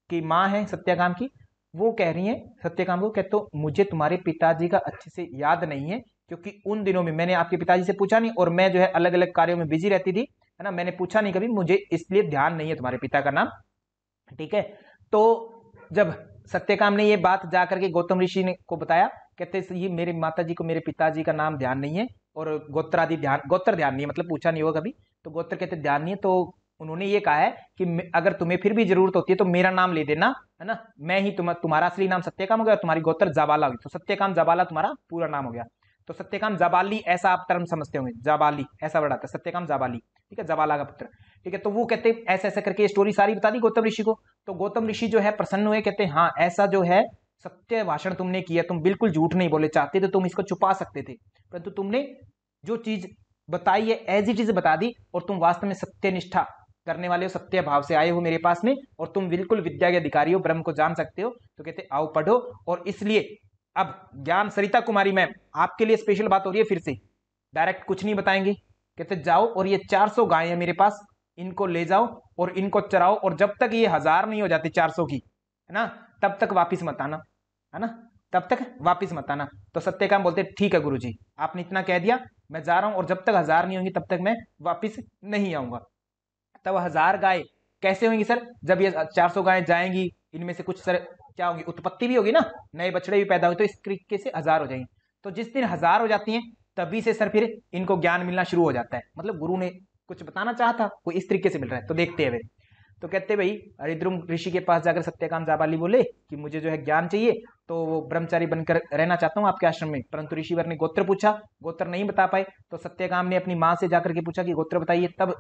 की माँ है सत्यकाम की, वो कह रही है सत्यकाम को, कहते तो मुझे तुम्हारे पिताजी का अच्छे से याद नहीं है, क्योंकि उन दिनों में मैंने आपके पिताजी से पूछा नहीं, और मैं जो है अलग अलग कार्यों में बिजी रहती थी, है ना, मैंने पूछा नहीं कभी, मुझे इसलिए ध्यान नहीं है तुम्हारे पिता का नाम। ठीक है। तो जब सत्यकाम ने ये बात जाकर के गौतम ऋषि ने को बताया, कहते ये मेरे माता जी को मेरे पिताजी का नाम ध्यान नहीं है, और गोत्र आदि ध्यान, गोत्र ध्यान नहीं है, मतलब पूछा नहीं होगा कभी, तो गोत्र कहते ध्यान नहीं है। तो उन्होंने ये कहा है कि अगर तुम्हें फिर भी जरूरत होती है तो मेरा नाम ले देना, है ना, मैं ही तुम्हारा असली नाम सत्यकाम हो गया और तुम्हारी गोत्र जाबाला होगी, तो सत्यकाम जाबाला तुम्हारा पूरा नाम हो गया। तो सत्यकाम जाबाली ऐसा आप टर्म समझते होंगे, जाबाली ऐसा वर्ड आता है, सत्यकाम जाबाली, ठीक है, जाबाला का पुत्र। ठीक है, तो वो कहते ऐसे ऐसे करके स्टोरी सारी बता दी गौतम ऋषि को। तो गौतम ऋषि जो है प्रसन्न हुए, कहते हाँ ऐसा जो है सत्य भाषण तुमने किया, तुम बिल्कुल झूठ नहीं बोले, चाहते तो तुम इसको छुपा सकते थे, परंतु तुमने जो चीज बताई है एज इट इज बता दी, और तुम वास्तव में सत्यनिष्ठा करने वाले हो, सत्य भाव से आए हो मेरे पास में, और तुम बिल्कुल विद्या के अधिकारी हो, ब्रह्म को जान सकते हो। तो कहते आओ पढ़ो, और इसलिए अब ज्ञान सरिता कुमारी मैम आपके लिए स्पेशल बात हो रही है, फिर से डायरेक्ट कुछ नहीं बताएंगे। कहते जाओ और ये 400 गाय है मेरे पास, इनको ले जाओ और इनको चराओ, और जब तक ये 1000 नहीं हो जाती 400 की, है ना, तब तक वापिस मत आना, है ना, तब तक वापिस मत आना। तो सत्यकाम बोलते ठीक है गुरुजी, आपने इतना कह दिया, मैं जा रहा हूं, और जब तक 1000 नहीं होंगी तब तक मैं वापिस नहीं आऊंगा। तब 1000 गाय कैसे होंगी सर? जब ये 400 गाय जाएंगी, इनमें से कुछ सर क्या होंगी, उत्पत्ति भी होगी ना, नए बछड़े भी पैदा हुए, तो इस तरीके से 1000 हो जाएंगे। तो जिस दिन 1000 हो जाती हैं तभी से सर फिर इनको ज्ञान मिलना शुरू हो जाता है, मतलब गुरु ने कुछ बताना चाहा था, कोई इस तरीके से मिल रहा है। तो देखते हैं वे, तो कहते भाई हरिद्रुम ऋषि के पास जाकर सत्यकाम जाबाली बोले कि मुझे जो है ज्ञान चाहिए, तो वो ब्रह्मचारी बनकर रहना चाहता हूँ आपके आश्रम में। परंतु ऋषिवर ने गोत्र पूछा, गोत्र नहीं बता पाए। तो सत्यकाम ने अपनी माँ से जाकर के पूछा कि गोत्र बताइए। तब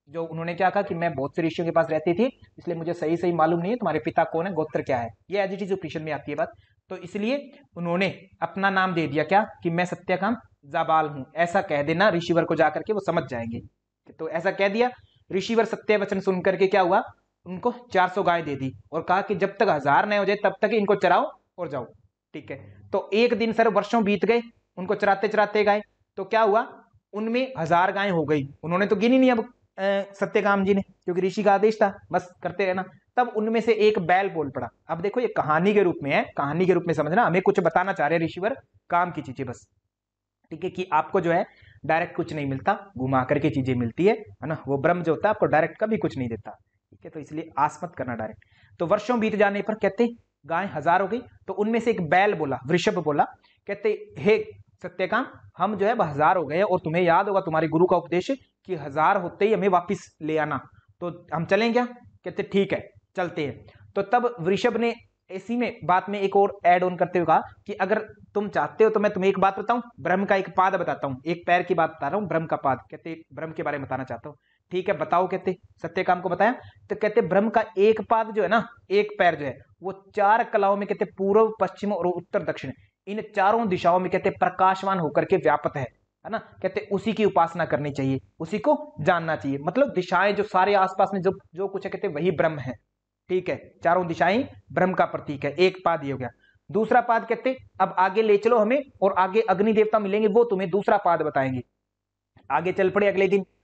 जो उन्होंने क्या कहा कि मैं बहुत से ऋषियों के पास रहती थी, इसलिए मुझे सही सही मालूम नहीं है तुम्हारे पिता कौन है, गोत्र क्या है। ये एज इट इज उपनिषद में आती है बात। तो इसलिए उन्होंने अपना नाम दे दिया क्या, कि मैं सत्यकाम जाबाल हूं, ऐसा कह देना ऋषिवर को जाकर के, वो समझ जाएंगे। तो ऐसा कह दिया। ऋषिवर सत्य वचन सुन करके क्या हुआ, उनको 400 गाय दे दी, और कहा कि जब तक 1000 नहीं हो जाए तब तक इनको चराओ और जाओ। ठीक है। तो एक दिन सर वर्षों बीत गए, उनको चराते चराते गए, तो क्या हुआ, उनमें 1000 गाय हो गई। उन्होंने तो गिनी नहीं अब सत्यकाम जी ने, क्योंकि ऋषि का आदेश था बस करते रहना। तब उनमें से एक बैल बोल पड़ा। अब देखो ये कहानी के रूप में है, कहानी के रूप में समझना, हमें कुछ बताना चाह रहे ऋषिवर, काम की चीजें बस। ठीक है, कि आपको जो है डायरेक्ट कुछ नहीं मिलता, घुमा करके चीजें मिलती है ना, वो ब्रह्म जो होता है आपको डायरेक्ट कभी कुछ नहीं देता। ठीक है, तो इसलिए आस मत करना डायरेक्ट। तो वर्षों बीत जाने पर कहते गाय 1000 हो गई, तो उनमें से एक बैल बोला, वृषभ बोला, कहते हे सत्यकाम, हम जो है 1000 हो गए, और तुम्हें याद होगा तुम्हारे गुरु का उपदेश कि 1000 होते ही हमें वापिस ले आना, तो हम चलें क्या? कहते ठीक है चलते हैं। तो तब वृषभ ने इसी में बात में एक और ऐड ऑन करते हुए कहा कि अगर तुम चाहते हो तो मैं तुम्हें एक बात बताऊं, ब्रह्म का एक पाद बताता हूं, एक पैर की बात बता रहा हूं, ब्रह्म का पाद। कहते ब्रह्म के बारे में बताना चाहता हूं। ठीक है बताओ। कहते सत्यकाम को बताया, तो कहते ब्रह्म का एक पाद जो है ना, एक पैर जो है, वो 4 कलाओं में, कहते पूर्व पश्चिम और उत्तर दक्षिण, इन चारों दिशाओं में कहते प्रकाशवान होकर के व्यापक है ना। कहते उसी की उपासना करनी चाहिए, उसी को जानना चाहिए, मतलब दिशाएं जो सारे आसपास में जो जो कुछ है, कहते वही ब्रह्म है। ठीक है, चारों दिशाएं ब्रह्म का प्रतीक है। एक पाद ये हो गया। दूसरा पाद कहते अब आगे ले चलो हमें, और आगे अग्नि देवता मिलेंगे, वो तुम्हें दूसरा पाद बताएंगे। आगे चल पड़े।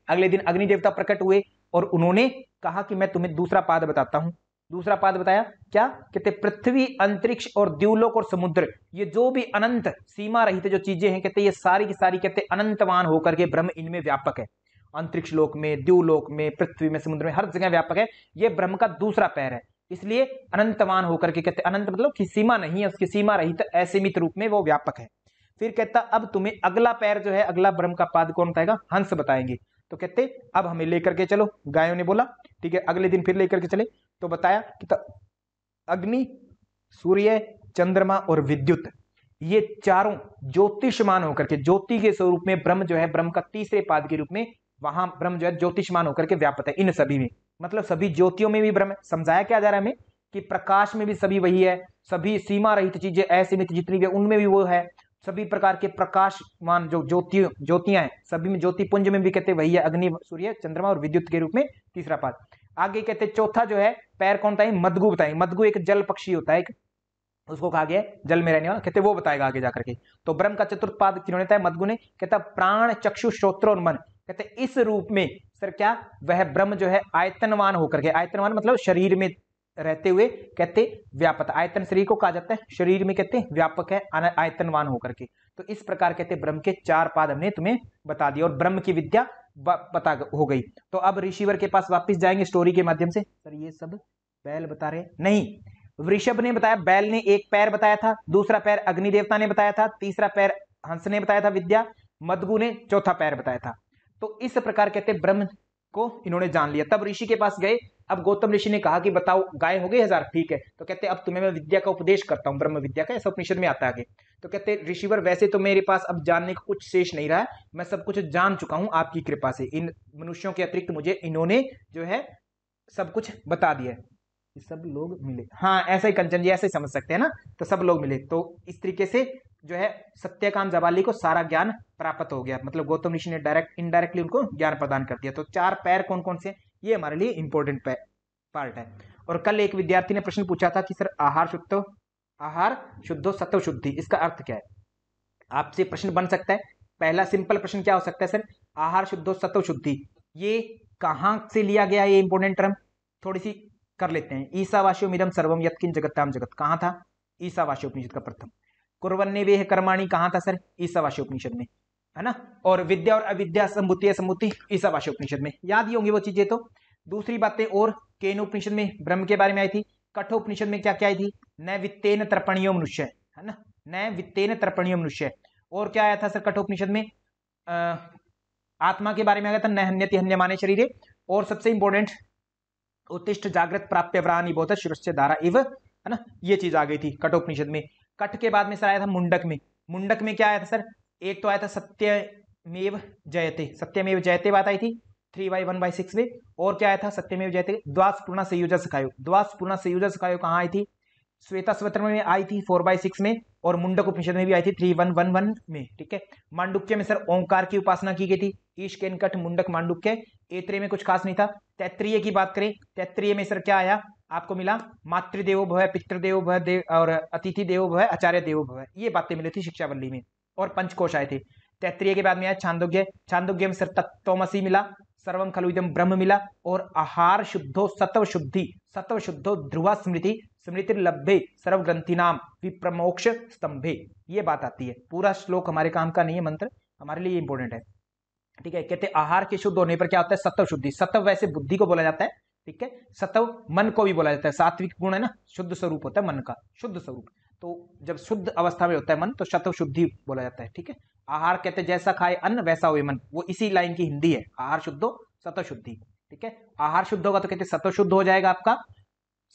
अगले दिन अग्नि देवता प्रकट हुए, और उन्होंने कहा कि मैं तुम्हें दूसरा पाद बताता हूं। दूसरा पाद बताया क्या? कहते पृथ्वी, अंतरिक्ष और द्युलोक और समुद्र, ये जो भी अनंत सीमा रहित जो चीजें हैं, कहते ये सारी की सारी कहते अनंतवान होकर के ब्रह्म इनमें व्यापक है। अंतरिक्ष लोक में, द्युलोक में, पृथ्वी में, समुद्र में, हर जगह व्यापक है। ये ब्रह्म का दूसरा पैर है, इसलिए अनंतवान होकर के, कहते अनंत मतलब कि सीमा नहीं है, उसकी सीमा रहित असीमित रूप में वो व्यापक है। फिर कहता अब तुम्हें अगला पैर जो है, अगला ब्रह्म का पाद कौन बताएगा? हंस बताएंगे। तो कहते अब हमें लेकर के चलो। गायों ने बोला ठीक है। अगले दिन फिर लेकर के चले, तो बताया कि अग्नि, सूर्य, चंद्रमा और विद्युत, ये चारों ज्योतिषमान होकर के, ज्योति के स्वरूप में ब्रह्म जो है, ब्रह्म का तीसरे पाद के रूप में, वहां ब्रह्म जो है ज्योतिषमान होकर के व्यापक है इन सभी में, मतलब सभी ज्योतियों में भी ब्रह्म है। समझाया क्या जा रहा है हमें कि प्रकाश में भी सभी वही है, सभी सीमा रहित चीजें असीमित जितनी भी उनमें भी वो है, सभी प्रकार के प्रकाशमान जो ज्योतियां हैं, सभी में ज्योति पुंज में भी कहते वही है, अग्नि, सूर्य, चंद्रमा और विद्युत के रूप में तीसरा पाद। आगे कहते चौथा जो है पैर कौन बताएंगे, मदगु बताएंगे। मदगु एक जल पक्षी होता है, उसको कहा गया है जल में रहने वाला, कहते वो बताएगा आगे जाकर के। तो ब्रह्म का चतुर्थ पाद किन्होंने बताया, मदगु ने। कहता प्राण, चक्षु, श्रोत्र और मन, कहते इस रूप में सर क्या वह ब्रह्म जो है आयतनवान होकर के, आयतनवान मतलब शरीर में रहते हुए कहते व्यापक, आयतन शरीर को कहा जाता है, शरीर में कहते व्यापक है आयतनवान होकर के। तो इस प्रकार कहते ब्रह्म के 4 पाद हमने तुम्हें बता दिया और ब्रह्म की विद्या पता हो गई। तो अब ऋषिवर के पास वापस जाएंगे स्टोरी के माध्यम से। सर ये सब बैल बता रहे नहीं, वृषभ ने बताया, बैल ने एक पैर बताया था, दूसरा पैर अग्नि देवता ने बताया था, तीसरा पैर हंस ने बताया था विद्या, मदगु ने चौथा पैर बताया था। तो इस प्रकार कहते ब्रह्म को इन्होंने जान लिया। तब ऋषि के पास गए। अब गौतम ऋषि ने कहा कि बताओ गाय हो गई 1000, ठीक है। तो कहते अब तुम्हें मैं विद्या का उपदेश करता हूं, ब्रह्म विद्या का, ऐसा उपनिषद में आता है आगे। तो कहते ऋषिवर वैसे तो मेरे पास अब जानने को कुछ शेष नहीं रहा है, मैं सब कुछ जान चुका हूं आपकी कृपा से। इन मनुष्यों के अतिरिक्त मुझे इन्होंने जो है सब कुछ बता दिया। सब लोग मिले, हाँ ऐसा ही कंचन जी, ऐसे ही समझ सकते हैं ना। तो सब लोग मिले, तो इस तरीके से जो है सत्यकाम जवाली को सारा ज्ञान प्राप्त हो गया। मतलब गौतम ऋषि ने डायरेक्ट इनडायरेक्टली उनको ज्ञान प्रदान कर दिया। तो 4 पैर कौन कौन से, ये हमारे लिए इंपॉर्टेंट पार्ट है। और कल एक विद्यार्थी ने प्रश्न पूछा था कि सर आहार शुद्धो सत्व शुद्धि, इसका अर्थ क्या है? आपसे प्रश्न बन सकता है। पहला सिंपल प्रश्न क्या हो सकता है सर, आहार शुद्धो सत्व शुद्धि ये कहां से लिया गया, ये इंपॉर्टेंट टर्म थोड़ी सी कर लेते हैं। ईसावास्यो मिदम सर्वम यत्किन जगत्याम जगत, कहां था? ईसावास्यो उपनिषद का प्रथम। कुर्वन्नेवेह कर्माणि कहां था सर? ईसावास्यो उपनिषद में, है ना। और विद्या और अविद्या संभूति ईसावास्यो उपनिषद में, याद ही होंगी वो चीजें। तो दूसरी बातें और केन उपनिषद में ब्रह्म के बारे में आई थी। कठो उपनिषद में क्या क्या आई थी? न वित्तेन तर्पणीयो मनुष्य, है ना, न वित्तेन तर्पणीयो मनुष्य। और क्या आया था सर कठोपनिषद में? आत्मा के बारे में आया था, न हन्यति हन्यमाने शरीरे। और सबसे इंपॉर्टेंट उत्तिष्ठ जागृत प्राप्य व्रानि बोध शिरस्य धारा इव, है ना, ये चीज आ गई थी कठोपनिषद में। कठ के बाद में सर आया था मुंडक में। मुंडक में क्या आया था सर? एक तो आया था सत्यमेव जयते, सत्यमेव जयते बात आई थी 3/1/6 में। और क्या आया था? सत्यमेव जयते द्वास पूर्ण संयोजन सिखायो, द्वास पूर्ण संयोजन सिखायो कहाँ आई थी? श्वेता स्वत्र में आई थी 4/6 में। और मुंडक उपनिषद में भी आई थी 3/1/1 में, ठीक है। मांडुक्य में सर ओंकार की उपासना की गई थी, ईश केन कठ मुंडक मांडुक्य। एत्रेय में कुछ खास नहीं था। तैत्रीय की बात करें, तैत्रीय में सर क्या आया आपको मिला? मातृदेवो भव, पितृदेवो भव, देव और अतिथि देवो भव, आचार्य देवो भव, ये बातें मिली थी शिक्षावल्ली में। और पंचकोश आए थे। तैत्रीय के बाद में आया छांदोग्य, छांदोग्य में सर तत्वमसि मिला, सर्वम खलु इदं ब्रह्म मिला। और आहार शुद्धो सत्व शुद्धि, सत्व शुद्धो ध्रुवा स्मृति, स्मृति लब्धे सर्व ग्रंथि नाम विप्रमोक्ष स्तंभे, ये बात आती है। पूरा श्लोक हमारे काम का नहीं है, मंत्र हमारे लिए इंपॉर्टेंट है, ठीक है। कहते आहार के शुद्ध होने पर क्या होता है? सत्व शुद्धि। सत्व वैसे बुद्धि को बोला जाता है, ठीक है। सत्व मन को भी बोला जाता है, सात्विक गुण है ना, शुद्ध स्वरूप होता है मन का, शुद्ध स्वरूप। तो जब शुद्ध अवस्था में होता है मन तो सत्व शुद्धि बोला जाता है, ठीक है। आहार कहते जैसा खाए अन्न वैसा हुए मन, वो इसी लाइन की हिंदी है, आहार शुद्धो सत्व शुद्धि, ठीक है। आहार शुद्ध होगा तो कहते सत्व शुद्ध हो जाएगा आपका,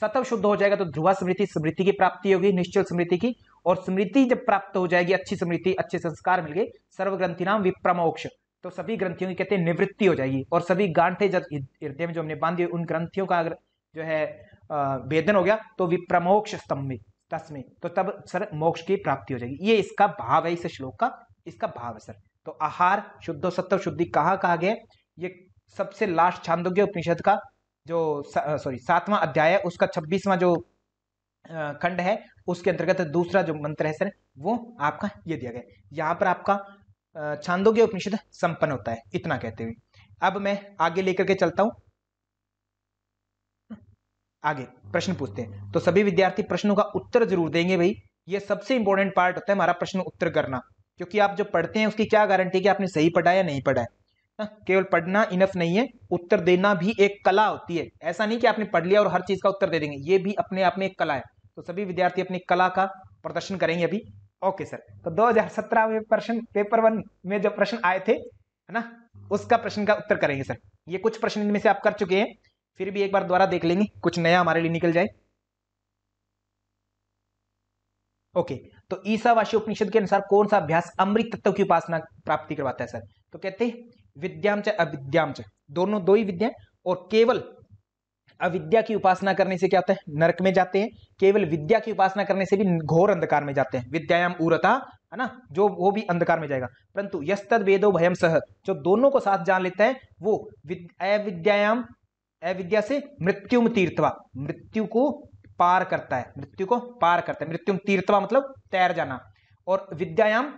सत्व शुद्ध हो जाएगा तो ध्रुवा स्मृति, स्मृति की प्राप्ति होगी, निश्चल स्मृति की। और स्मृति जब प्राप्त हो जाएगी, अच्छी स्मृति, अच्छे संस्कार मिल गए, सर्व ग्रंथि नाम विप्रमोक्ष, तो सभी ग्रंथियों की कहते हैं निवृत्ति हो जाएगी। और सभी गांठे जब हृदय में जो हमने बांधी उन ग्रंथियों का अगर जो है भेदन हो गया तो विप्रमोक्ष स्तंभ में तस्में, तो तब सर मोक्ष की प्राप्ति हो जाएगी। ये इसका भाव है, इस श्लोक का इसका भाव है सर। तो आहार शुद्धो सत्व शुद्धि कहा गया? ये सबसे लास्ट छांदोग्य उपनिषद का जो 7वां अध्याय है उसका 26वां जो खंड है, उसके अंतर्गत दूसरा जो मंत्र है सर वो आपका ये दिया गया। यहाँ पर आपका छांदोग्य उपनिषद संपन्न होता है, इतना कहते हुए अब मैं आगे लेकर के चलता हूं। आगे प्रश्न पूछते हैं, तो सभी विद्यार्थी प्रश्नों का उत्तर जरूर देंगे भाई, ये सबसे इंपॉर्टेंट पार्ट होता है हमारा प्रश्न उत्तर करना। क्योंकि आप जो पढ़ते हैं उसकी क्या गारंटी कि आपने सही पढ़ा या नहीं पढ़ा है? केवल पढ़ना इनफ नहीं है, उत्तर देना भी एक कला होती है। ऐसा नहीं कि आपने पढ़ लिया और हर चीज का उत्तर दे देंगे, ये भी अपने आप में एक कला है। तो सभी विद्यार्थी अपनी कला का प्रदर्शन करेंगे अभी। ओके सर, तो 2017 में प्रश्न पेपर 1 में जो प्रश्न आए थे, है ना, उसका प्रश्न का उत्तर करेंगे सर। ये कुछ प्रश्न इनमें से आप कर चुके हैं, फिर भी एक बार दोबारा देख लेंगे, कुछ नया हमारे लिए निकल जाए। ओके, तो ईसावास्य उपनिषद के अनुसार कौन सा अभ्यास अमृत तत्व की उपासना प्राप्ति करवाता है सर? तो कहते हैं विद्याम च अविद्याम च, दोनों दो ही विद्या, और केवल अविद्या की उपासना करने से क्या होता है, नरक में जाते हैं। केवल विद्या की उपासना करने से भी घोर अंधकार में जाते हैं। विद्यायाम उरता, है ना, जो वो भी अंधकार में जाएगा। परंतु यस्तद वेदो भयम सह, जो दोनों को साथ जान लेता है, वो अविद्यायाम, अविद्या से मृत्युम तीर्थवा, मृत्यु को पार करता है, मृत्यु को पार करता है। मृत्युम तीर्थवा मतलब तैर जाना। और विद्यायाम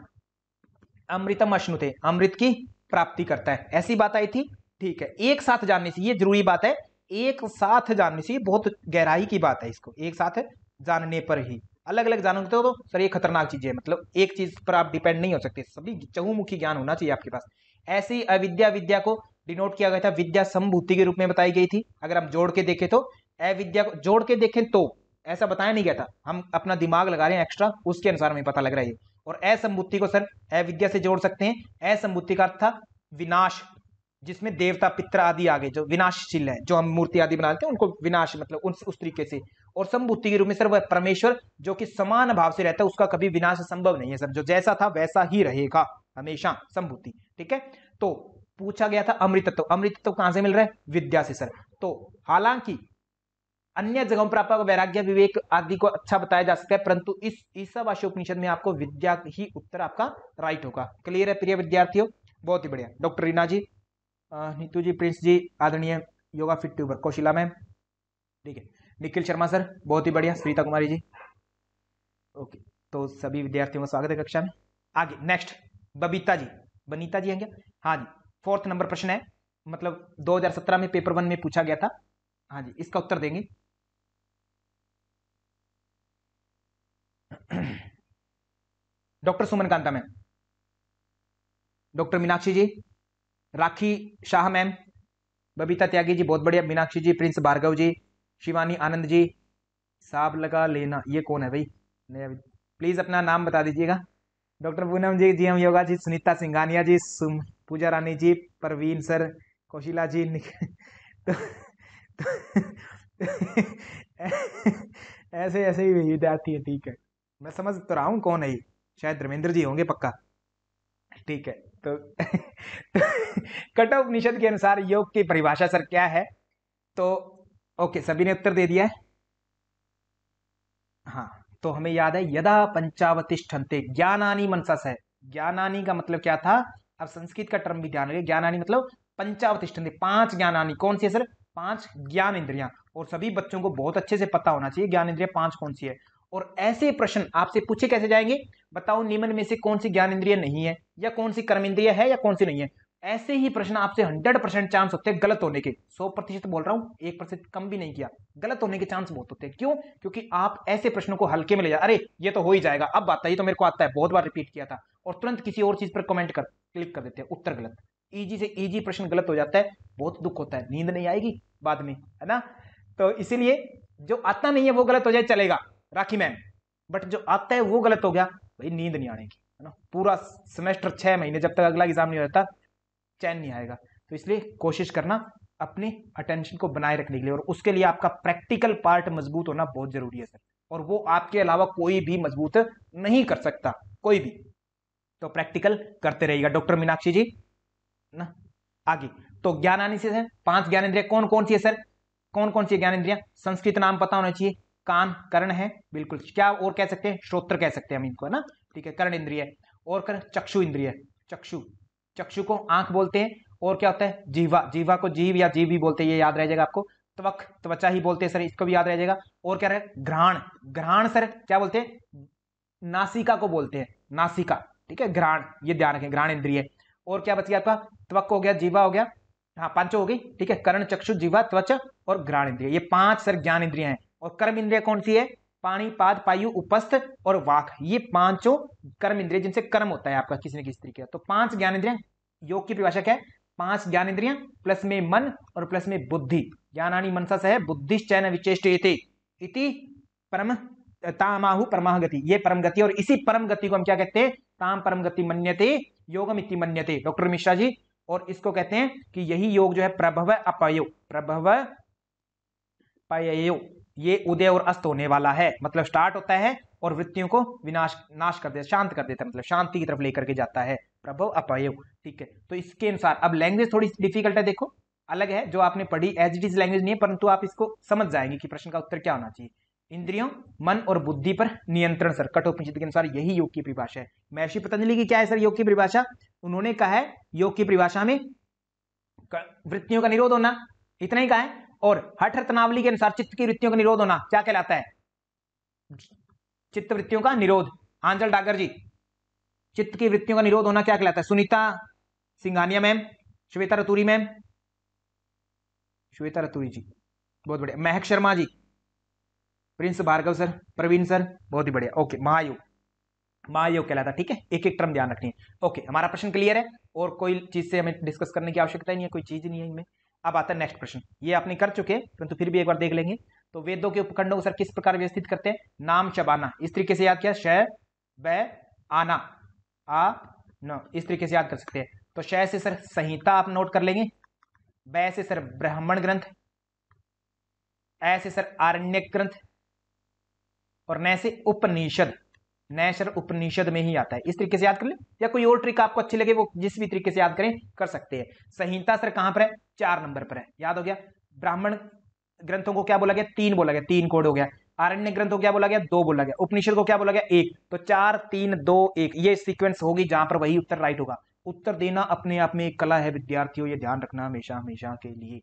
अमृतम अश्नुते, अमृत की प्राप्ति करता है। ऐसी बात आई थी, ठीक है। एक साथ जानने से, ये जरूरी बात है, एक साथ जानने से, बहुत गहराई की बात है, इसको एक साथ जानने पर ही। अलग अलग जानोगे तो सर ये खतरनाक चीज है, मतलब एक चीज पर आप डिपेंड नहीं हो सकते, सभी चहुमुखी ज्ञान होना चाहिए आपके पास। ऐसी अविद्या, विद्या को डिनोट किया गया था विद्या संभूति के रूप में बताई गई थी। अगर हम जोड़ के देखें तो, अविद्या को जोड़ के देखें तो ऐसा बताया नहीं गया था, हम अपना दिमाग लगा रहे हैं एक्स्ट्रा, उसके अनुसार हमें पता लग रहा है। और असंबुद्धि को सर अविद्या से जोड़ सकते हैं। असंबुद्धि का अर्थ था विनाश, जिसमें देवता पित्र आदि आगे जो विनाशशील है, जो हम मूर्ति आदि बनाते हैं उनको विनाश, मतलब उस तरीके से। और संबुद्धि के रूप में सर वह परमेश्वर जो कि समान भाव से रहता है, उसका कभी विनाश संभव नहीं है सर, जो जैसा था वैसा ही रहेगा हमेशा, संबुद्धि। ठीक है। तो पूछा गया था अमृतत्व, अमृतत्व कहां से मिल रहा है, विद्या से सर। तो हालांकि अन्य जगहों पर आपको वैराग्य, विवेक आदि को अच्छा बताया जा सकता है, परंतु इस ईशावास्य उपनिषद में आपको विद्या ही उत्तर आपका राइट होगा। क्लियर है प्रिय विद्यार्थियों, बहुत ही बढ़िया। डॉक्टर रीना जी, नीतू जी, प्रिंस जी, आदरणीय yoga fit tuber Kaushila ma'am, ठीक है, निखिल शर्मा सर, बहुत ही बढ़िया, श्रीता कुमारी जी, ओके। तो सभी विद्यार्थियों का स्वागत है कक्षा में। आगे नेक्स्ट बबीता जी, बनीता जी हैं क्या, हाँ जी। 4th नंबर प्रश्न है, मतलब 2017 में पेपर 1 में पूछा गया था, हाँ जी, इसका उत्तर देंगे। डॉक्टर सुमन कांता मैम, डॉक्टर मीनाक्षी जी, राखी शाह मैम, बबीता त्यागी जी, बहुत बढ़िया, मीनाक्षी जी, प्रिंस भार्गव जी, शिवानी आनंद जी, साहब लगा लेना, ये कौन है भाई, प्लीज अपना नाम बता दीजिएगा। डॉक्टर पूनम जी, जी हम योगा जी, सुनीता सिंघानिया जी, पूजा रानी जी, परवीन सर, कौशिला जी, तो, ऐसे ऐसे ही विद्यार्थी है, ठीक है, मैं समझ तो रहा हूँ कौन है ये, शायद धर्मेंद्र जी होंगे पक्का, ठीक है। तो कठोपनिषद के अनुसार योग की परिभाषा सर क्या है, तो ओके, सभी ने उत्तर दे दिया है, हाँ। तो हमें याद है यदा पंचावतिष्ठन्ते ज्ञानानि मनसा है, ज्ञानानि का मतलब क्या था, अब संस्कृत का टर्म भी ध्यान रखिए, ज्ञानानि मतलब पंचावतिष्ठन्ते, 5 ज्ञानानि, कौन सी है सर, 5 ज्ञान इंद्रियां। और सभी बच्चों को बहुत अच्छे से पता होना चाहिए ज्ञान इंद्रिया 5 कौन सी है। और ऐसे प्रश्न आपसे पूछे कैसे जाएंगे, बताओ निम्न में से कौन सी ज्ञान इंद्रिय नहीं है, या कौन सी कर्म इंद्रिय है, या कौन सी नहीं है। ऐसे ही प्रश्न आपसे 100% चांस होते हैं गलत होने के, 100% बोल रहा हूं, 1% कम भी नहीं किया, गलत होने के चांस बहुत होते हैं। क्यों, क्योंकि आप ऐसे प्रश्नों को हल्के में ले जा, अरे ये तो हो ही जाएगा, अब आता है, ये तो मेरे को आता है, बहुत बार रिपीट किया था, और तुरंत किसी और चीज पर कमेंट कर क्लिक कर देते हैं, उत्तर गलत, इजी से इजी प्रश्न गलत हो जाता है, बहुत दुख होता है, नींद नहीं आएगी बाद में, है ना। तो इसीलिए जो आता नहीं है वो गलत हो जाए चलेगा राखी मैम, बट जो आता है वो गलत हो गया, भाई नींद नहीं आने की, है ना, पूरा सेमेस्टर 6 महीने जब तक अगला एग्जाम नहीं होता चैन नहीं आएगा। तो इसलिए कोशिश करना अपने अटेंशन को बनाए रखने के लिए, और उसके लिए आपका प्रैक्टिकल पार्ट मजबूत होना बहुत जरूरी है सर, और वो आपके अलावा कोई भी मजबूत नहीं कर सकता, कोई भी। तो प्रैक्टिकल करते रहिएगा डॉक्टर मीनाक्षी जी ना। आगे तो ज्ञानानि से है 5 ज्ञानेंद्रिया, कौन कौन सी है सर, कौन कौन सी ज्ञानेंद्रिया, संस्कृत नाम पता होना चाहिए, कान कर्ण है, बिल्कुल, क्या और कह सकते हैं, श्रोत्र कह सकते हैं हम इनको, है ना, ठीक है, कर्ण इंद्रिय, और कर चक्षु इंद्रिय, चक्षु, चक्षु को आंख बोलते हैं, और क्या होता है जीवा, जीवा को जीव या जीव भी बोलते हैं, ये याद रह जाएगा आपको। त्वक, त्वचा ही बोलते हैं सर, इसको भी याद रह जाएगा। और क्या रहे घ्राण, घ्राण सर क्या बोलते हैं, नासिका को बोलते हैं, नासिका, ठीक है, घ्राण, ये ध्यान रखें, घ्राण इंद्रिय। और क्या बच गया आपका, त्वक हो गया, जीवा हो गया, हाँ 5 हो गई, ठीक है, कर्ण चक्षु जीवा त्वचा और घ्राण इंद्रिय, ये 5 सर ज्ञान इंद्रिय हैं। और कर्म इंद्रिय कौन सी है, पाणी पाद पायु उपस्थ और वाक, ये 5 कर्म इंद्रिय जिनसे कर्म होता है आपका किसी न किसी तरीके का। तो 5 ज्ञान इंद्रिय, योग की परिभाषा क्या है, 5 ज्ञान इंद्रियां प्लस में मन और प्लस में बुद्धि, ज्ञानानि मनसा सह बुद्धिश्चैन विचेष्टेते इति परम तामाहु परमः गति, ये परम गति, और इसी परम गति को हम क्या कहते हैं, ताम परम गति मन्यते योगम इति मन्यते, डॉक्टर मिश्रा जी। और इसको कहते हैं कि यही योग जो है प्रभव अपयो, प्रभव पयो, ये उदय और अस्त होने वाला है, मतलब स्टार्ट होता है और वृत्तियों को विनाश नाश कर देता, शांत कर देता है, मतलब शांति की तरफ लेकर के जाता है, प्रभव अपयो, ठीक है। तो इसके अनुसार अब लैंग्वेज थोड़ी डिफिकल्ट है, देखो अलग है, जो आपने पढ़ी एज इट इज लैंग्वेज नहीं है, परंतु आप इसको समझ जाएंगे कि प्रश्न का उत्तर क्या होना चाहिए। इंद्रियों, मन और बुद्धि पर नियंत्रण सर, कठोपनिषद के अनुसार यही योग की परिभाषा है। महर्षि पतंजलि की क्या है सर योग की परिभाषा? उन्होंने कहा है योग की परिभाषा में वृत्तियों का निरोध होना, इतना ही कहा है। और हठ रत्नावली के अनुसार चित्त की वृत्तियों का निरोध होना क्या कहलाता है? चित्त वृत्तियों का निरोध। आंचल डागर जी, चित्त की वृत्तियों का निरोध होना क्या कहलाता है? सुनीता सिंघानिया मैम, श्वेता रतूरी मैम, श्वेता रतूरी जी बहुत बढ़िया, Mahak Sharma ji, Prince Bhargav sir, Praveen sir बहुत ही बढ़िया। ओके, महायोग, महायोग कहलाता है। ठीक है, एक एक टर्म ध्यान रखनी है। ओके, हमारा प्रश्न क्लियर है और कोई चीज से हमें डिस्कस करने की आवश्यकता ही नहीं है, कोई चीज नहीं है इनमें। अब आता है नेक्स्ट प्रश्न, ये आपने कर चुके हैं परंतु फिर भी एक बार देख लेंगे। तो वेदों के उपखंडों को सर किस प्रकार व्यवस्थित करते हैं? नाम शबाना, इस तरीके से याद किया, श ब आना, आ न, इस तरीके से याद कर सकते हैं। तो श से सर संहिता आप नोट कर लेंगे, ब से सर ब्राह्मण ग्रंथ, ऐ से सर आरण्यक ग्रंथ, और न से उपनिषद, नैशर उपनिषद में ही आता है। इस तरीके से याद कर ले, या कोई और ट्रिक आपको अच्छी लगे वो जिस भी तरीके से याद करें कर सकते हैं। संहिता सर कहां पर है? 4 नंबर पर है, याद हो गया। ब्राह्मण ग्रंथों को क्या बोला गया? 3 बोला गया, 3 कोड हो गया। आरण्य ग्रंथों को क्या बोला गया? 2 बोला गया। उपनिषद को क्या बोला गया? 1। तो 4 3 2 1 ये सीक्वेंस होगी जहां पर वही उत्तर राइट होगा। उत्तर देना अपने आप में एक कला है विद्यार्थियों, ये ध्यान रखना हमेशा हमेशा के लिए।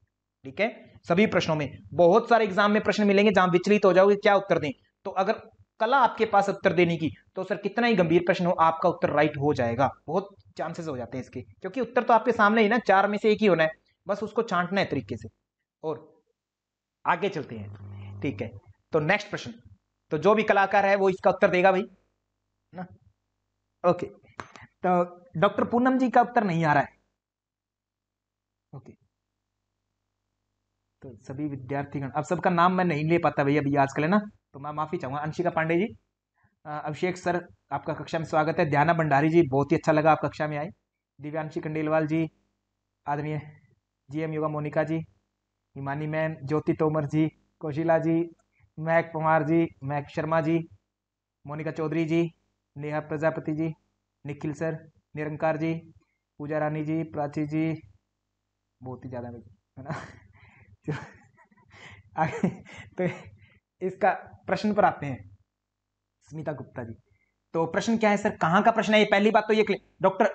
ठीक है, सभी प्रश्नों में, बहुत सारे एग्जाम में प्रश्न मिलेंगे जहां विचलित हो जाओगे क्या उत्तर दें। तो अगर कला आपके पास उत्तर देने की, तो सर कितना ही गंभीर प्रश्न हो आपका उत्तर राइट हो जाएगा। बहुत चांसेस हो जाते हैं इसके, क्योंकि उत्तर तो आपके सामने ही ना, 4 में से एक ही होना है, बस उसको छांटना है तरीके से। और आगे चलते हैं। ठीक है, तो नेक्स्ट प्रश्न, तो जो भी कलाकार है वो इसका उत्तर देगा भाई ना। ओके, तो डॉक्टर पूनम जी का उत्तर नहीं आ रहा है। ओके, तो सभी विद्यार्थीगण, अब सबका नाम मैं नहीं ले पाता भैया अभी आजकल है ना, तो मैं माफी चाहूंगा। अंशिका पांडे जी, अभिषेक सर आपका कक्षा में स्वागत है। ध्याना भंडारी जी बहुत ही अच्छा लगा आप कक्षा में आए। दिव्यांशी खंडेलवाल जी, आदरणीय जीएम योगा मोनिका जी, हिमानी मैम, ज्योति तोमर जी, कौशिला जी, महक पवार जी, महक शर्मा जी, मोनिका चौधरी जी, नेहा प्रजापति जी, निखिल सर, निरंकार जी, पूजा रानी जी, प्राची जी, बहुत ही ज्यादा है ना। आगे तो इसका प्रश्न पर आते हैं, स्मिता गुप्ता जी। तो प्रश्न क्या है सर, कहां का प्रश्न है ये? पहली बात तो ये डॉक्टर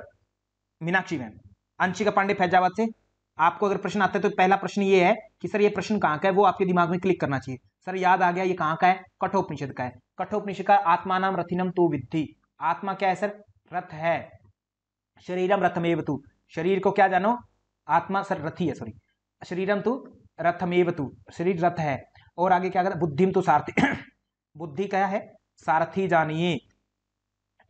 मीनाक्षी मैम, अंशिका पांडे फैजाबाद से, आपको अगर प्रश्न आता है तो पहला प्रश्न ये है कि सर ये प्रश्न कहां का है, वो आपके दिमाग में क्लिक करना चाहिए। सर याद आ गया, ये कहां का है? कठोपनिषद का है। कठोपनिषद का आत्मानाम रथिनम तु विद्धि, आत्मा क्या है सर? रथ है। शरीरम रथमेव तु, शरीर को क्या जानो? आत्मा सर रथी है, सॉरी, शरीरम तु रथमेव तु, शरीर रथ है। और आगे क्या कहता है? बुद्धिम तु सारथी, बुद्धि क्या है? सारथी जानिए।